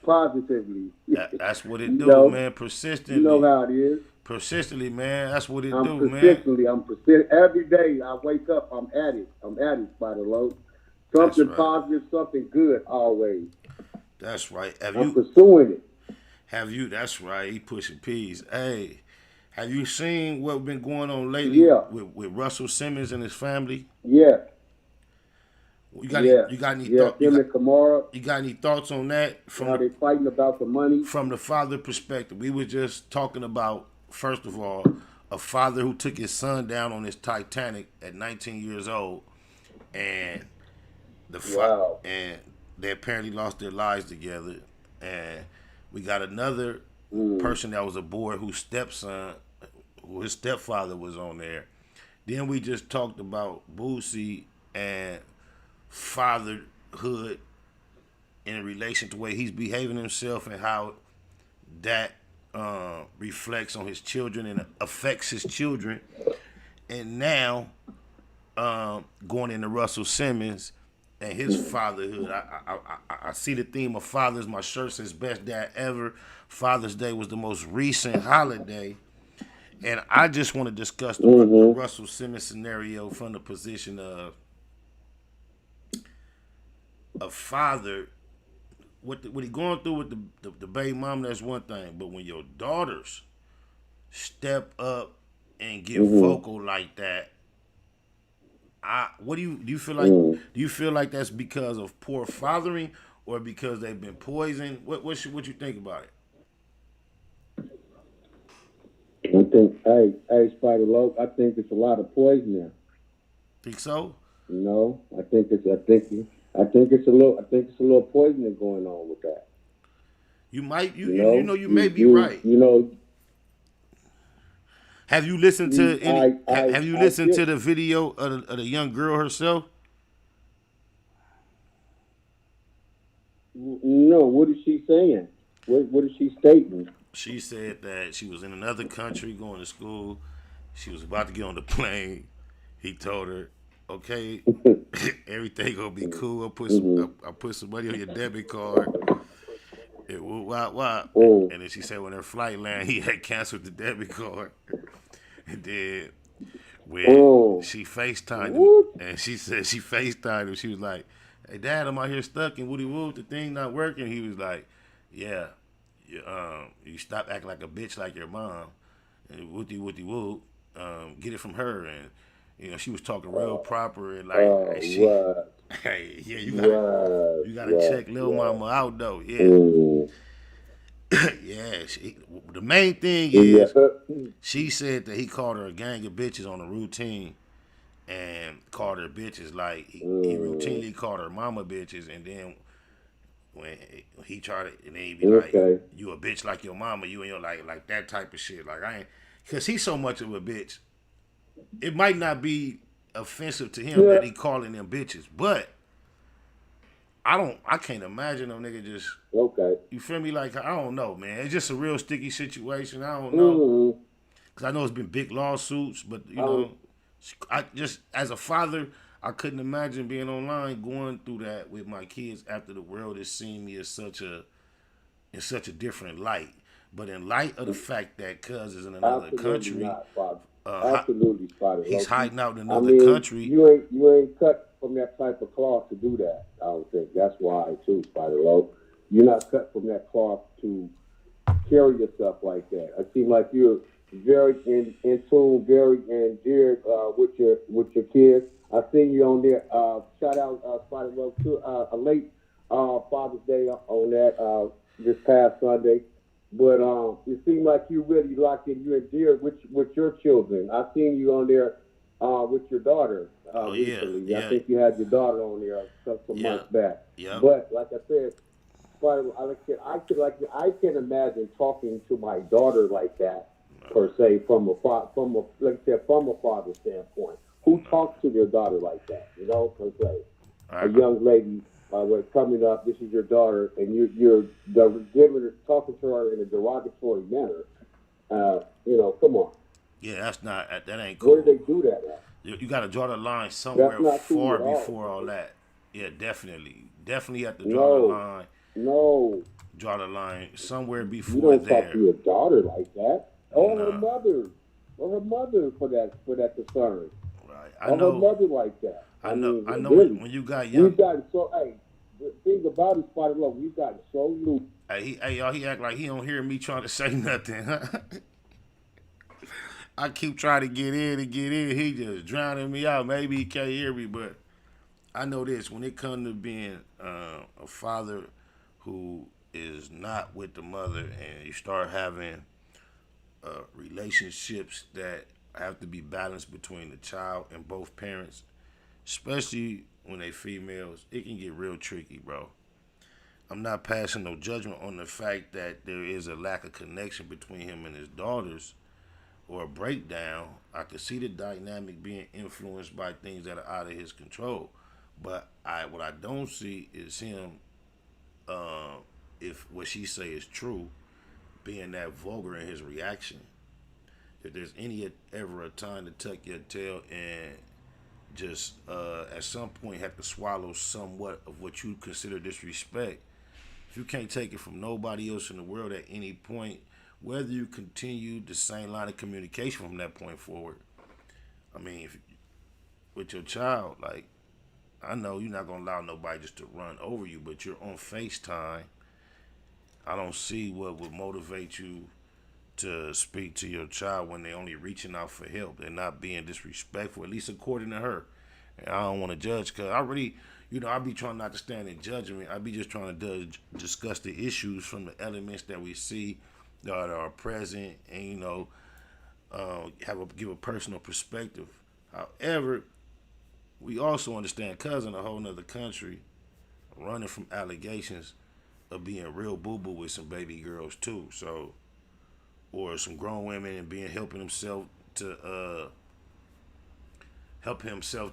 [SPEAKER 19] positively.
[SPEAKER 16] That's what it do, man. Persistently.
[SPEAKER 19] You know how it is.
[SPEAKER 16] Persistently, man. That's what it
[SPEAKER 19] I'm
[SPEAKER 16] do,
[SPEAKER 19] persistent. Every day I wake up, I'm at it, Spider Low. Something positive, something good, always.
[SPEAKER 16] That's right.
[SPEAKER 19] I'm pursuing it.
[SPEAKER 16] That's right. He pushing P's. Hey, have you seen what's been going on lately with Russel Simmons and his family?
[SPEAKER 19] Yeah.
[SPEAKER 16] You got any thoughts?
[SPEAKER 19] You
[SPEAKER 16] got any thoughts on that?
[SPEAKER 19] How they fighting about the money?
[SPEAKER 16] From the father perspective, we were just talking about, first of all, a father who took his son down on his Titanic at 19 years old, and and they apparently lost their lives together. And we got another person that was aboard whose stepson, who his stepfather was on there. Then we just talked about Boosie and fatherhood in relation to the way he's behaving himself and how that reflects on his children and affects his children. And now going into Russell Simmons and his fatherhood. I see the theme of fathers. My shirt says best dad ever. Father's Day was the most recent holiday. And I just want to discuss the Russell Simmons scenario from the position of a father. What he going through with the baby mom, that's one thing. But when your daughters step up and get vocal like that, what do you feel like? Do you feel like that's because of poor fathering or because they've been poisoned? What you think about it?
[SPEAKER 19] I think, hey, Spider Loc, I think it's a lot of poison there.
[SPEAKER 16] Think so?
[SPEAKER 19] No, I think it's a little poisoning going on with that.
[SPEAKER 16] You may be right. Have you listened to have you listened to the video of the young girl herself?
[SPEAKER 19] No, what is she saying? What is she stating?
[SPEAKER 16] She said that she was in another country going to school. She was about to get on the plane. He told her, "Okay, everything gonna be cool. I'll put some money on your debit card." And then she said when her flight landed, he had canceled the debit card. And then when she FaceTimed him, and she said she FaceTimed him, she was like, "Hey, Dad, I'm out here stuck in Woody Woo. The thing not working." He was like, "Yeah, you stop acting like a bitch like your mom, and woody woo. Get it from her." And she was talking real proper and like, hey, yeah, you gotta check Lil Mama out though, yeah. Yeah, the main thing is she said that he called her a gang of bitches on a routine and called her bitches like he routinely called her mama bitches, and then when he tried to, and then he be like, "You a bitch like your mama," you and your like that type of shit. Like I ain't, cause he's so much of a bitch. It might not be offensive to him that he calling them bitches, but I can't imagine them nigga just you feel me? Like I don't know, man. It's just a real sticky situation. I don't know, cause I know it's been big lawsuits, but I just as a father, I couldn't imagine being online going through that with my kids after the world has seen me as such a different light. But in light of the fact that cuz is in another country,
[SPEAKER 19] absolutely, Spider.
[SPEAKER 16] He's hiding out in another country.
[SPEAKER 19] You ain't cut from that type of cloth to do that. I don't think that's why too, Spider Loc. You're not cut from that cloth to carry yourself like that. I seem like you're very in tune, very endeared with your kids. I seen you on there. Shout out Spider Loc to a late Father's Day on that this past Sunday. But it seemed like you really locked in. You endeared with your children. I seen you on there with your daughter recently.
[SPEAKER 16] Yeah.
[SPEAKER 19] I think you had your daughter on there some months back.
[SPEAKER 16] Yeah.
[SPEAKER 19] But like I said, Spider, I can imagine talking to my daughter like that per se from a father's standpoint. Who talks to their daughter like that? Per se, a young lady. Coming up, this is your daughter, and you're talking to her in a derogatory manner. Come on.
[SPEAKER 16] Yeah, that ain't cool.
[SPEAKER 19] Where do they do that at?
[SPEAKER 16] You got to draw the line somewhere far before all that. Yeah, definitely have to draw the line.
[SPEAKER 19] No.
[SPEAKER 16] Draw the line somewhere before
[SPEAKER 19] you don't
[SPEAKER 16] there.
[SPEAKER 19] Talk to your daughter like that, or her mother, for that concern.
[SPEAKER 16] Right,
[SPEAKER 19] I know. Or her mother like that.
[SPEAKER 16] I know.
[SPEAKER 19] Really,
[SPEAKER 16] when you got young.
[SPEAKER 19] We've gotten so. Hey, the thing about it, Spider Loc, we've gotten so loose.
[SPEAKER 16] Hey, y'all, he act like he don't hear me trying to say nothing. I keep trying to get in. He just drowning me out. Maybe he can't hear me, but I know this. When it comes to being a father who is not with the mother, and you start having relationships that have to be balanced between the child and both parents, especially when they females, it can get real tricky, bro. I'm not passing no judgment on the fact that there is a lack of connection between him and his daughters or a breakdown. I could see the dynamic being influenced by things that are out of his control. But what I don't see is him, if what she say is true, being that vulgar in his reaction. If there's ever a time to tuck your tail and just at some point have to swallow somewhat of what you consider disrespect, if you can't take it from nobody else in the world at any point, whether you continue the same line of communication from that point forward. I mean, if, with your child, like, I know you're not going to allow nobody just to run over you, but you're on FaceTime. I don't see what would motivate you to speak to your child when they're only reaching out for help and not being disrespectful, at least according to her. And I don't want to judge, because I really, I be trying not to stand in judgment. I be just trying to discuss the issues from the elements that we see that are present and, give a personal perspective. However, we also understand cousin a whole nother country running from allegations of being real boo-boo with some baby girls too. So, or some grown women and helping himself to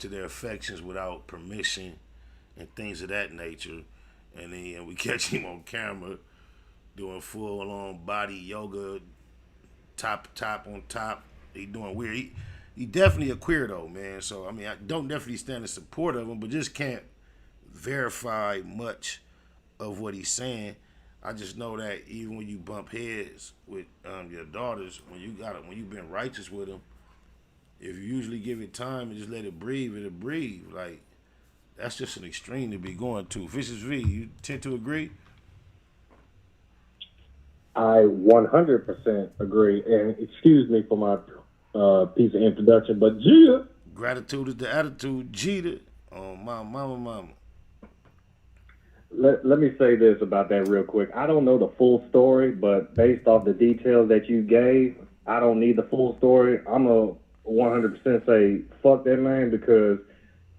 [SPEAKER 16] their affections without permission and things of that nature. And then we catch him on camera doing full-on body yoga, top on top. He doing weird. He definitely a queer, man. So, I mean, I don't definitely stand in support of him, but just can't verify much of what he's saying. I just know that even when you bump heads with your daughters, when you've been righteous with them, if you usually give it time and just let it breathe, it'll breathe. Like, that's just an extreme to be going to. Vicious V, you tend to agree?
[SPEAKER 20] I 100% agree. And excuse me for my piece of introduction, but Jeter.
[SPEAKER 16] Gratitude is the attitude. Jeter. Oh, mama.
[SPEAKER 20] Let me say this about that real quick. I don't know the full story, but based off the details that you gave, I don't need the full story. I'm a 100% say fuck that man, because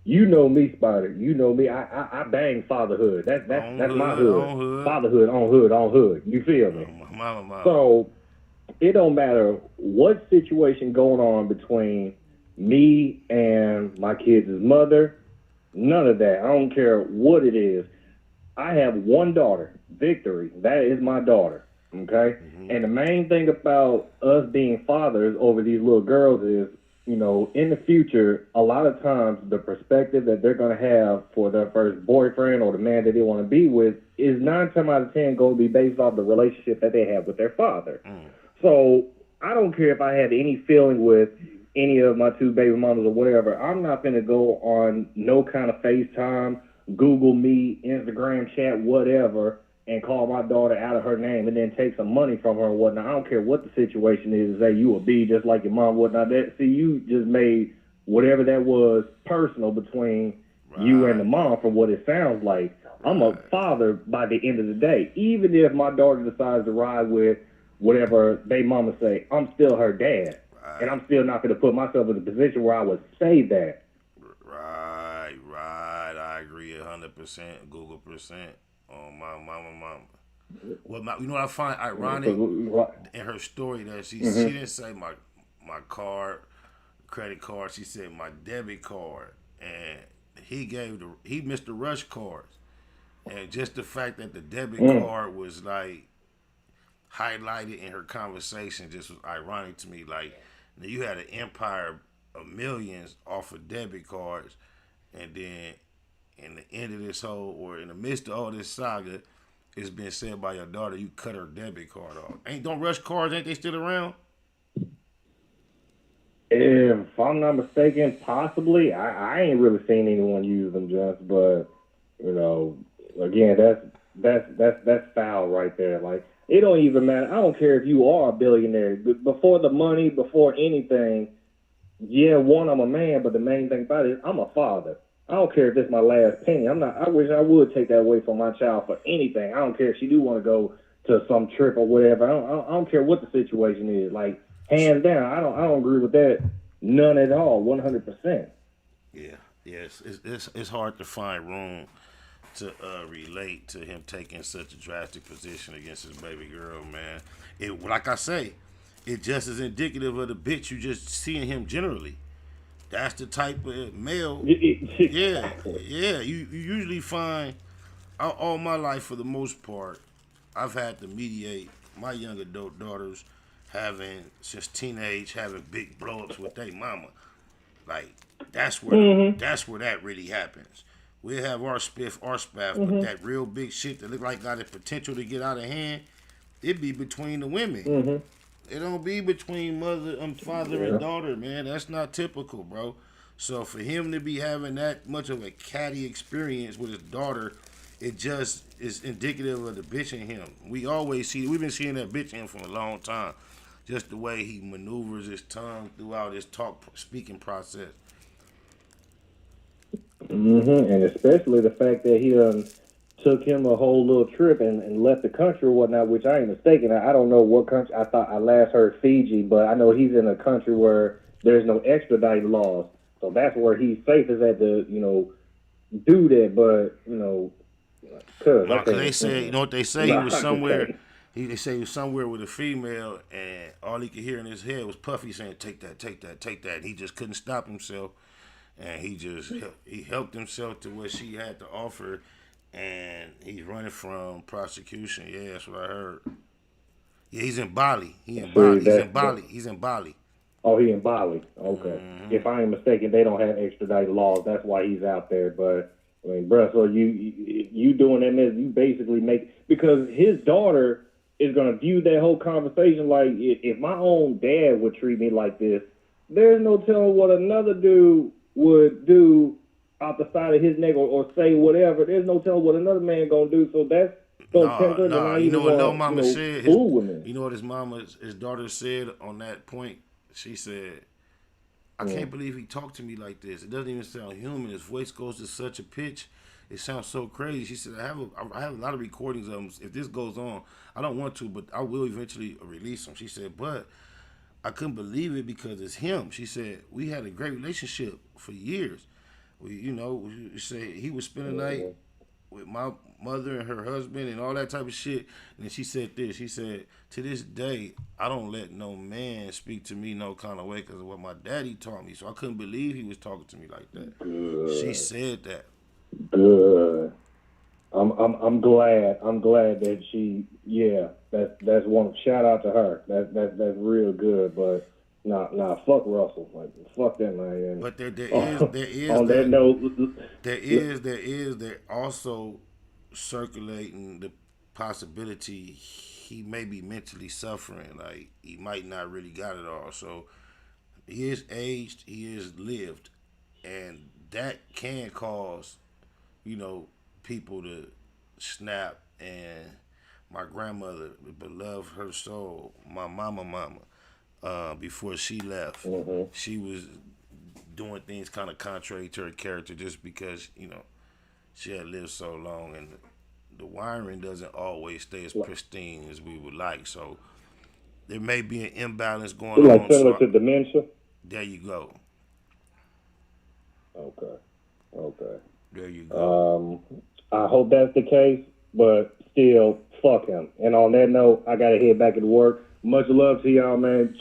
[SPEAKER 20] you know me, Spider. You know me. I bang fatherhood. That's my hood. Fatherhood on hood. You feel me?
[SPEAKER 16] Mama.
[SPEAKER 20] So it don't matter what situation going on between me and my kids' mother. None of that. I don't care what it is. I have one daughter, Victory. That is my daughter, okay? Mm-hmm. And the main thing about us being fathers over these little girls is, in the future, a lot of times the perspective that they're going to have for their first boyfriend or the man that they want to be with is 9 times out of 10 going to be based off the relationship that they have with their father. So I don't care if I had any feeling with any of my 2 baby mamas or whatever. I'm not going to go on no kind of FaceTime, Google Meet, Instagram chat, whatever, and call my daughter out of her name and then take some money from her and whatnot. I don't care what the situation is. Say you a B just like your mom, whatnot. You just made whatever that was personal between you and the mom from what it sounds like. I'm a father by the end of the day. Even if my daughter decides to ride with whatever they mama say, I'm still her dad. And I'm still not going to put myself in a position where I would say that.
[SPEAKER 16] Right. I agree 100%, Google percent on my mama. Well, you know what I find ironic in her story, that she didn't say my credit card. She said my debit card, and he missed the rush cards, and just the fact that the debit card was like highlighted in her conversation just was ironic to me. Like, you had an empire of millions off of debit cards, and then in the end of this in the midst of all this saga, it's been said by your daughter you cut her debit card off. Don't rush cards, ain't they still around?
[SPEAKER 20] If I'm not mistaken, possibly. I ain't really seen anyone use them, just, but again, that's foul right there. Like, it don't even matter. I don't care if you are a billionaire. Before the money, before anything, I'm a man, but the main thing about it is I'm a father. I don't care if it's my last penny. I wish I would take that away from my child for anything. I don't care if she do want to go to some trip or whatever. I don't care what the situation is. Like, hands down, I don't agree with that. None at all. 100%.
[SPEAKER 16] Yeah. Yes. It's hard to find room to relate to him taking such a drastic position against his baby girl, man. It, like I say, it just is indicative of the bitch you just see in him generally. That's the type of male. Yeah. You usually find all my life, for the most part, I've had to mediate my young adult daughters since teenage having big blow-ups with their mama. Like that's where that really happens. We'll have our spiff, our spaff, but that real big shit that look like got the potential to get out of hand, it be between the women. It don't be between father and daughter, man. That's not typical, bro. So for him to be having that much of a catty experience with his daughter, it just is indicative of the bitch in him. We've been seeing that bitch in him for a long time. Just the way he maneuvers his tongue throughout his speaking process.
[SPEAKER 20] And especially the fact that he took him a whole little trip and left the country or whatnot, which I ain't mistaken. I don't know what country. I thought I last heard Fiji, but I know he's in a country where there's no extradite laws. So that's where he's safe, is at the, do that. But,
[SPEAKER 16] cause they said, you know what they say? He was somewhere. They say he was somewhere with a female, and all he could hear in his head was Puffy saying, "Take that, take that, take that." And he just couldn't stop himself, and he helped himself to what she had to offer, and he's running from prosecution. Yeah, that's what I heard. Yeah, he's in Bali. He's in Bali.
[SPEAKER 20] Oh, he in Bali. Okay. If I ain't mistaken, they don't have extradited laws. That's why he's out there. But I mean, bruh, so you doing that, you basically because his daughter is going to view that whole conversation like, if my own dad would treat me like this, there's no telling what another dude would do out the side of his neck or say whatever. There's no telling what another man going to do. So that's so tempered.
[SPEAKER 16] No, you know what little mama said? You know what his daughter said on that point? She said, I can't believe he talked to me like this. It doesn't even sound human. His voice goes to such a pitch. It sounds so crazy. She said, I have a lot of recordings of him. If this goes on, I don't want to, but I will eventually release them. She said, but I couldn't believe it because it's him. She said, we had a great relationship for years. We say he would spend the night with my mother and her husband and all that type of shit. And then she said this. She said, to this day, I don't let no man speak to me no kind of way because of what my daddy taught me. So I couldn't believe he was talking to me like that. Good. She said that.
[SPEAKER 20] Good. I'm glad. I'm glad that she. Yeah, that's one. Shout out to her. That's real good. But nah, fuck Russell. Like, fuck that man.
[SPEAKER 16] But there is
[SPEAKER 20] on that note,
[SPEAKER 16] they're also circulating the possibility he may be mentally suffering. Like, he might not really got it all. So he is aged. He is lived, and that can cause, people to snap. And my grandmother, beloved her soul, my mama, before she left, she was doing things kind of contrary to her character just because, she had lived so long, and the wiring doesn't always stay as pristine as we would like. So there may be an imbalance going on.
[SPEAKER 20] Like similar to dementia?
[SPEAKER 16] There you go.
[SPEAKER 20] Okay.
[SPEAKER 16] There you go.
[SPEAKER 20] I hope that's the case, but still, fuck him. And on that note, I got to head back to work. Much love to y'all, man.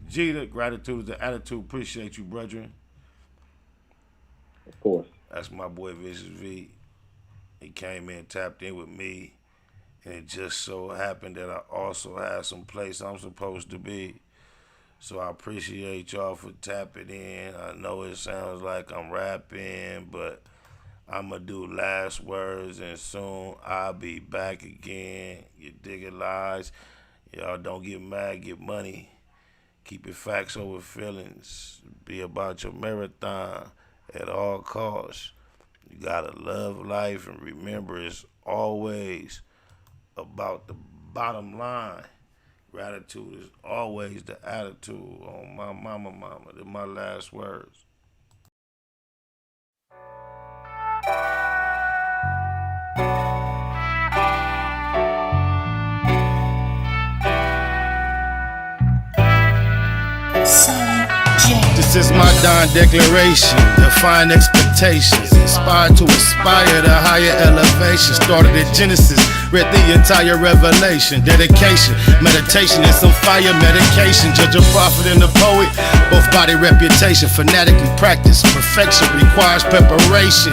[SPEAKER 16] Jeter, gratitude is the attitude. Appreciate you, brethren.
[SPEAKER 20] Of course.
[SPEAKER 16] That's my boy, Vicious V. He came in, tapped in with me, and it just so happened that I also had some place I'm supposed to be. So I appreciate y'all for tapping in. I know it sounds like I'm rapping, but I'm going to do last words, and soon I'll be back again. You dig it, lies? Y'all don't get mad, get money. Keep your facts over feelings. Be about your marathon at all costs. You got to love life, and remember, it's always about the bottom line. Gratitude is always the attitude. On my mama. They're my last words.
[SPEAKER 1] This is my dawn declaration, define expectations, inspired to aspire to higher elevation. Started at Genesis, read the entire Revelation. Dedication, meditation, and some fire medication. Judge a prophet and a poet, both body reputation. Fanatically practice, perfection requires preparation.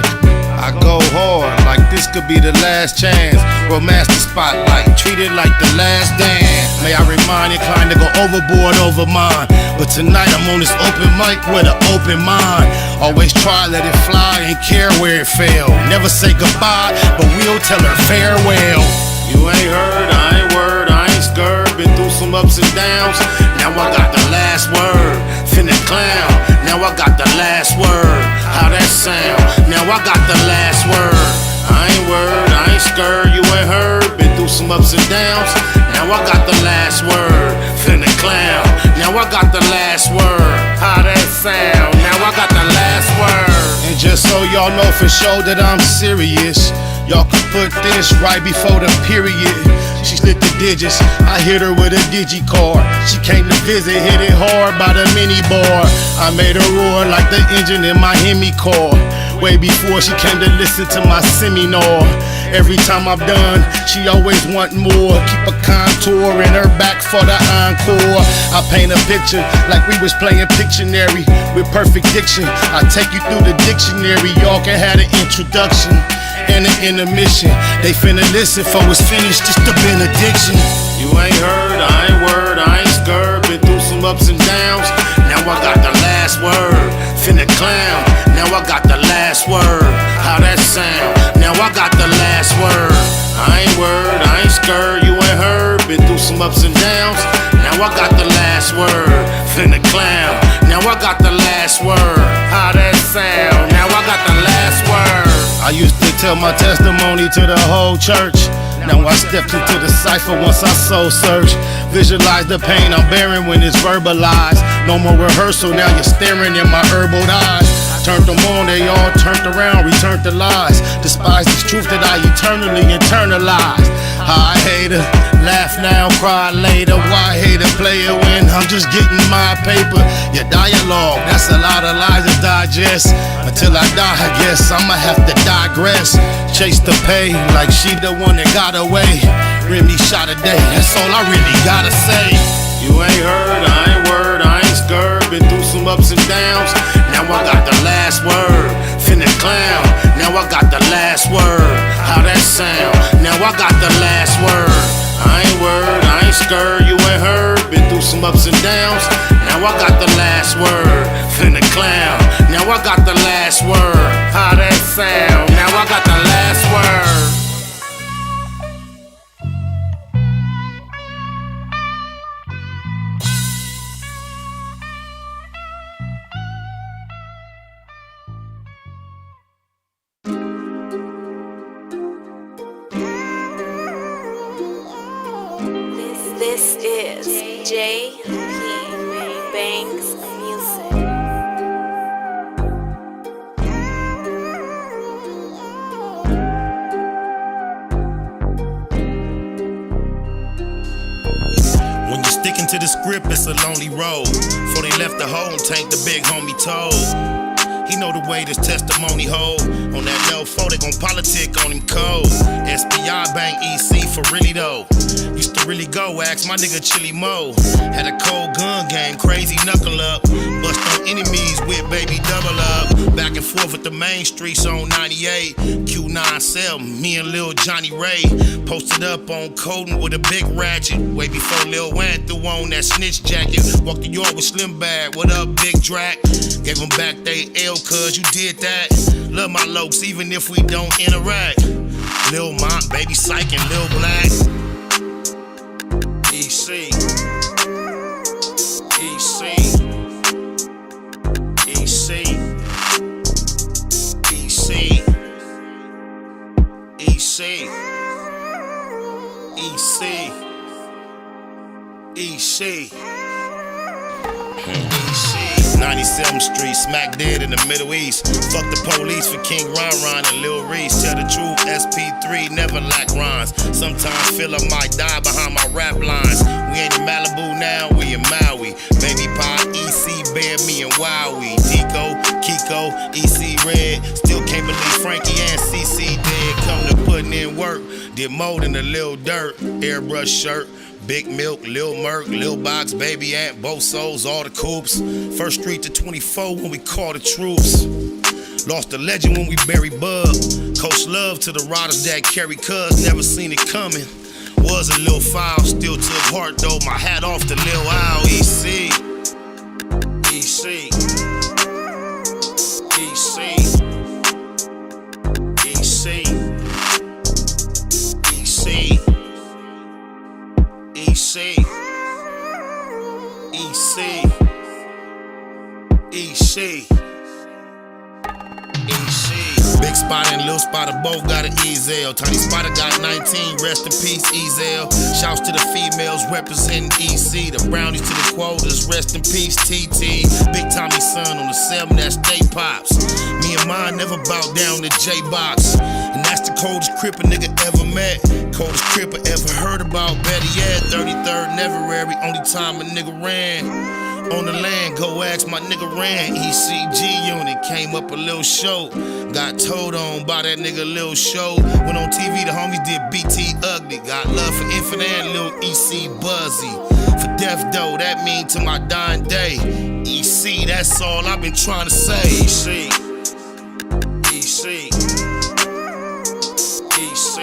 [SPEAKER 1] I go hard, like this could be the last chance. Romance the spotlight, treat it like the last dance. May I remind you, inclined to go overboard over mine. But tonight I'm on this open mic with an open mind. Always try, let it fly, ain't care where it fell. Never say goodbye, but we'll tell her farewell. You ain't heard, I ain't word, I ain't scared. Been through some ups and downs, now I got the last word. Finna clown, now I got the last word. How that sound? Now I got the last word. I ain't word, I ain't scared, you ain't heard. Been through some ups and downs, now I got the last word. Finna clown, now I got the last word. How that sound? Now I got the last word. And just so y'all know for sure that I'm serious, y'all can put this right before the period. She slid the digits, I hit her with a digi-card. She came to visit, hit it hard by the mini bar. I made her roar like the engine in my Hemi car. Way before she came to listen to my seminar. Every time I'm done, she always want more. Keep a contour in her back for the encore. I paint a picture like we was playing Pictionary with perfect diction. I take you through the dictionary, y'all can have an introduction and an intermission. They finna listen for it's finished, just a benediction. You ain't heard, I ain't word, I ain't scared. Been through some ups and downs, now I got the last word. Finna clown, now I got the last word. How that sound? Now I got the last word. I ain't word, I ain't scared, you ain't heard. Been through some ups and downs, now I got the last word. Finna clown, now I got the last word. How that sound? Now I got the last word. I used to tell my testimony to the whole church. Now I stepped into the cipher once I soul search. Visualize the pain I'm bearing when it's verbalized. No more rehearsal, now you're staring in my herbal eyes. Turned them on, they all turned around, returned to lies. Despise this truth that I eternally internalized. I hate her, laugh now, cry later. Why hate a player when I'm just getting my paper? Your dialogue, that's a lot of lies to digest. Until I die, I guess I'ma have to digress. Chase the pain like she the one that got away. Remy shot a day, that's all I really gotta say. You ain't heard, I ain't word, I ain't scared. Been through some ups and downs, now I got the last word. Finna clown, now I got the last word. How that sound? Now I got the last word. I ain't word, I ain't scared, you ain't heard. Been through some ups and downs, now I got the last word. Finna clown, now I got the last word. How that sound? Now I got the last word.
[SPEAKER 21] This is J.P. Banks Music.
[SPEAKER 1] When you're sticking to the script, it's a lonely road. Before they left the home, tank the big homie told. He know the way this testimony hold. On that low 4, they gon' politic on him cold. SPI Bank EC for really though. Used to really go, ask my nigga Chili Mo. Had a cold gun game, crazy knuckle up. Bust on enemies with baby double up. Back and forth with the main streets on 98. Q9 cell, me and Lil Johnny Ray. Posted up on Coden with a big ratchet. Way before Lil Wayne threw on that snitch jacket. Walked to York with Slim Bag, what up Big Drac? Gave them back they L cause you did that. Love my lokes even if we don't interact. Lil Mont, Baby Psych and Lil Black. EC. EC. EC. EC. EC. EC. EC. 97th Street, smack dead in the Middle East. Fuck the police for King Ron and Lil Reese. Tell the truth, SP3 never lack rhymes. Sometimes feel I might die behind my rap lines. We ain't in Malibu now, we in Maui. Baby Pie, EC, bear me and
[SPEAKER 16] Wowie, Tico, Kiko, EC Red. Still can't believe Frankie and CC dead. Come to putting in work, did more than a little dirt. Airbrush shirt, Big Milk, Lil Merc, Lil Box, Baby Ant, both souls, all the coops. First Street to 24 when we call the troops. Lost a legend when we buried Bug. Coach love to the riders that carry cuz, never seen it coming. Was a little foul, still took heart though. My hat off to Lil Owl, EC. EC. EC. EC. EC. EC. EC. EC. Big Spot and Lil Spotter both got an Ezel. Tiny Spotter got 19, rest in peace, Ezel. Shouts to the females representing EC. The brownies to the quotas, rest in peace, TT. Big Tommy's son on the 7, that's Stay Pops. Me and mine never bowed down to J-Box. And that's the coldest cripper nigga ever met. Coldest cripper ever heard about, better yet. 33rd Neverary, only time a nigga ran. On the land, go ask my nigga Ran. ECG unit, came up a little show. Got told on by that nigga Lil Show. Went on TV, the homies did BT Ugly. Got love for Infinite and Lil EC Buzzy. For death though, that mean to my dying day. EC, that's all I've been trying to say. EC. EC. EC.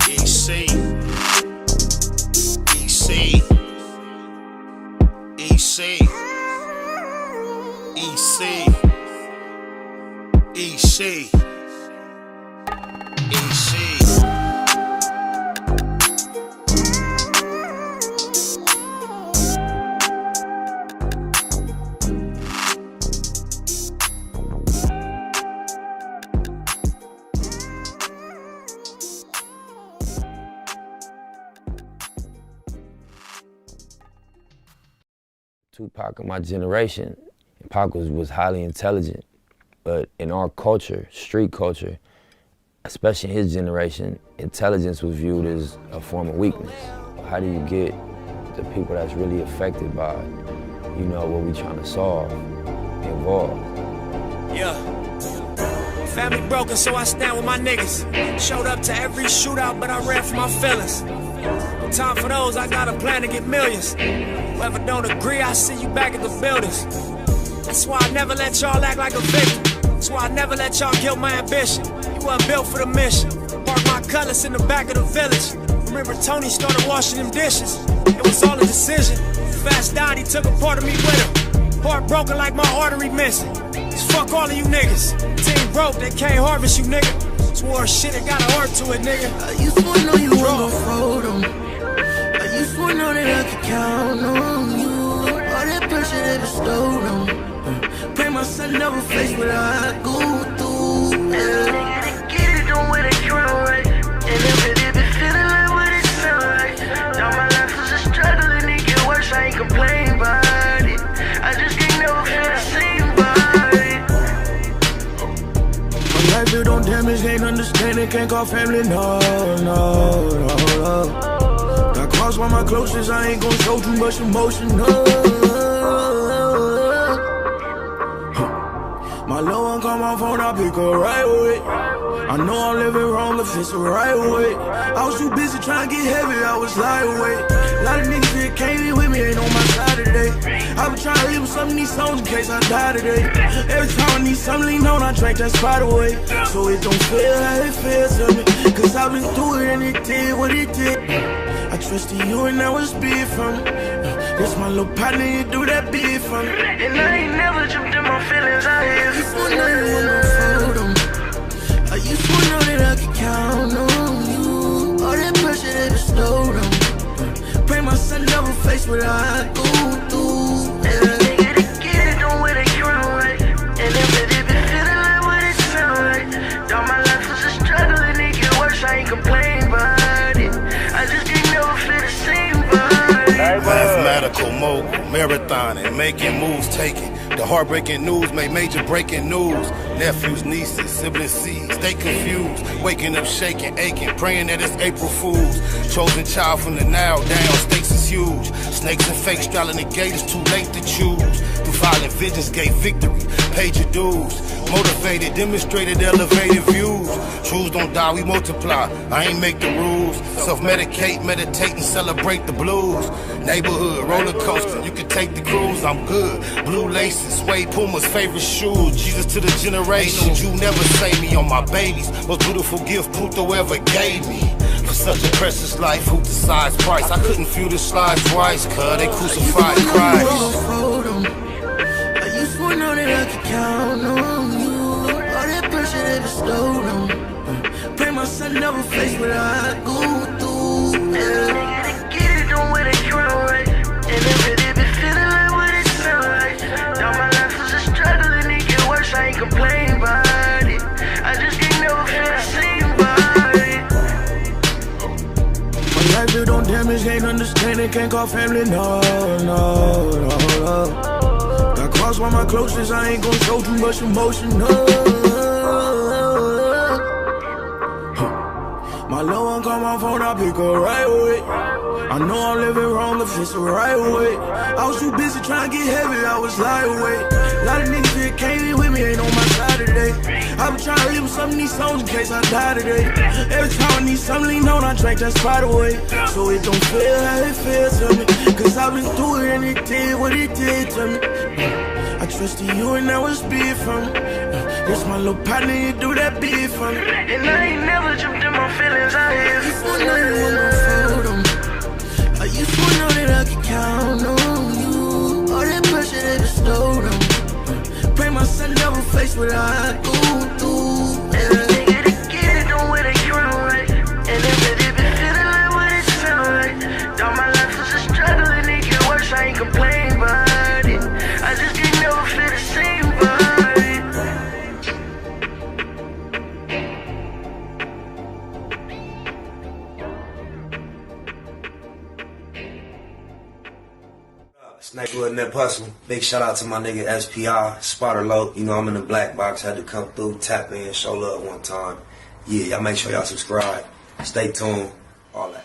[SPEAKER 16] EC. EC. EC. EC. EC. EC.
[SPEAKER 4] Tupac of my generation, Pac was highly intelligent, but in our culture, street culture, especially in his generation, intelligence was viewed as a form of weakness. How do you get the people that's really affected by, what we trying to solve, involved?
[SPEAKER 6] Yeah. Family broken, so I stand with my niggas. Showed up to every shootout, but I ran for my feelings. Time for those, I got a plan to get millions. Whoever don't agree, I see you back at the buildings. That's why I never let y'all act like a victim. That's why I never let y'all kill my ambition. You wasn't built for the mission. Park my cutlass in the back of the village. Remember Tony started washing them dishes. It was all a decision. Fast died, he took a part of me with him. Heart broken like my artery missing. Just fuck all of you niggas. Team broke, they can't harvest you, nigga. Swore shit, it got a heart to it, nigga.
[SPEAKER 2] I used to know you were gon' fold them. I used to know that I could count on you. All that pressure they bestowed on. Pray my son never face what I go through. Yeah. Nigga, they get it, don't wear the crown right. And if it be feeling like what it sound like. Now my life was a struggle and it get worse, I ain't complain about it. I just can't never feel the same about it. My life built on damage, can't understand it, can't call family, no. Got crossed by my closest, I ain't gon' show too much emotion, no. My little one call my phone, I pick her right away. I know I'm living wrong if it's the right way. I was too busy trying to get heavy, I was lightweight. A lot of niggas that came in with me ain't on my side today. I been trying to leave with some of these songs in case I die today. Every time I need something lean on, I drink that spot away. So it don't feel how it feels to me. Cause I've been through it and it did what it did. I trusted you and that was big for me. That's my little partner, you do that big for me. And I ain't never jumped in my feelings out here. I used to know you wanna fold them. I used to know that I could count on you. All that pressure they bestowed on. Pray my son never face what I go through. Yeah. Nigga, they get it, don't wear the crown right. And if it be feeling like what it sound like. Now my life was a struggle and it get worse, I ain't complain about it. I just can't never feel the same about it.
[SPEAKER 16] Mathematical mogul, marathoning, making moves, taking
[SPEAKER 1] The heartbreaking news made major breaking news. Nephews, nieces, siblings, seeds, they confused. Waking up shaking, aching, praying that it's April Fools. Chosen child from the now down, stakes is huge. Snakes and fakes straddling the gate, it's too late to choose. Through violent visions gave victory, paid your dues. Motivated, demonstrated, elevated views. Truths don't die, we multiply. I ain't make the rules. Self-medicate, meditate, and celebrate the blues. Neighborhood, roller coaster, you can take the cruise, I'm good. Blue laces, suede Puma's favorite shoes. Jesus to the generation, you never save me on my babies. Most beautiful gift Pluto ever gave me. For such a precious life, who decides price? I couldn't feel the slide twice, cuz they crucified Christ.
[SPEAKER 2] I used to know that I could count on you. All that pressure that bestowed on me. Pray my son never face what I go through. Yeah. Nigga, to get it, don't wear the crown right. And every day been feeling like what it sound like. Now my life is a struggle and it get worse, I ain't complaining about it. I just can't never feel the same about it. My life built on damage, can't understand it, can't call family, no. Got crossed by my closest, I ain't gon' show too much emotion, no. My little one call my phone, I pick her right away. I know I'm living wrong if it's the right way. I was too busy trying to get heavy, I was lightweight. A lot of niggas that came in with me ain't on my side today. I been trying to live with some of these songs in case I die today. Every time I need something lean on, I drink that Sprite away. So it don't feel how it feels to me, cause I've been through it and it did what it did to me. I trusted you and that was big for me. This my little partner, you do that big for me. And I ain't never jumped in my feelings, I have. You for nothing with my photo. I used to know that I could count on you. All that pressure that bestowed on me. Pray my son never face what I go through. Yeah. Nigga, to get it, don't wear the crown right. And every day been feeling like what it sound like. Now my life is a struggle and it get worse, I ain't complaining about it. I just can't never feel the same about it.
[SPEAKER 7] Snakewood and that hustle. Big shout out to my nigga SPI, Spotter Low. You know I'm in the black box, had to come through, tap in, show love one time. Yeah, y'all make sure y'all subscribe. Stay tuned, all that.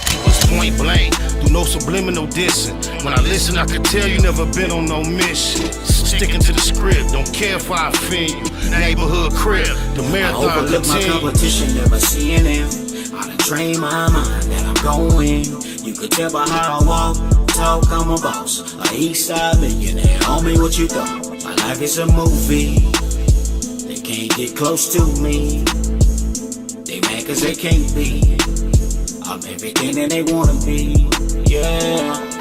[SPEAKER 1] It was point blank, through no subliminal dissing. When I listen, I could tell you never been on no mission. Sticking to the script, don't care if I offend you. Neighborhood crib, the marathon
[SPEAKER 5] I overlook my competition, never seeing them. I done train my mind that I'm going. You could tell by how I walk, talk, I'm a boss. A east side millionaire, homie, what you thought? My life is a movie. They can't get close to me. They mad cause they can't be. I'm everything that they wanna be, yeah.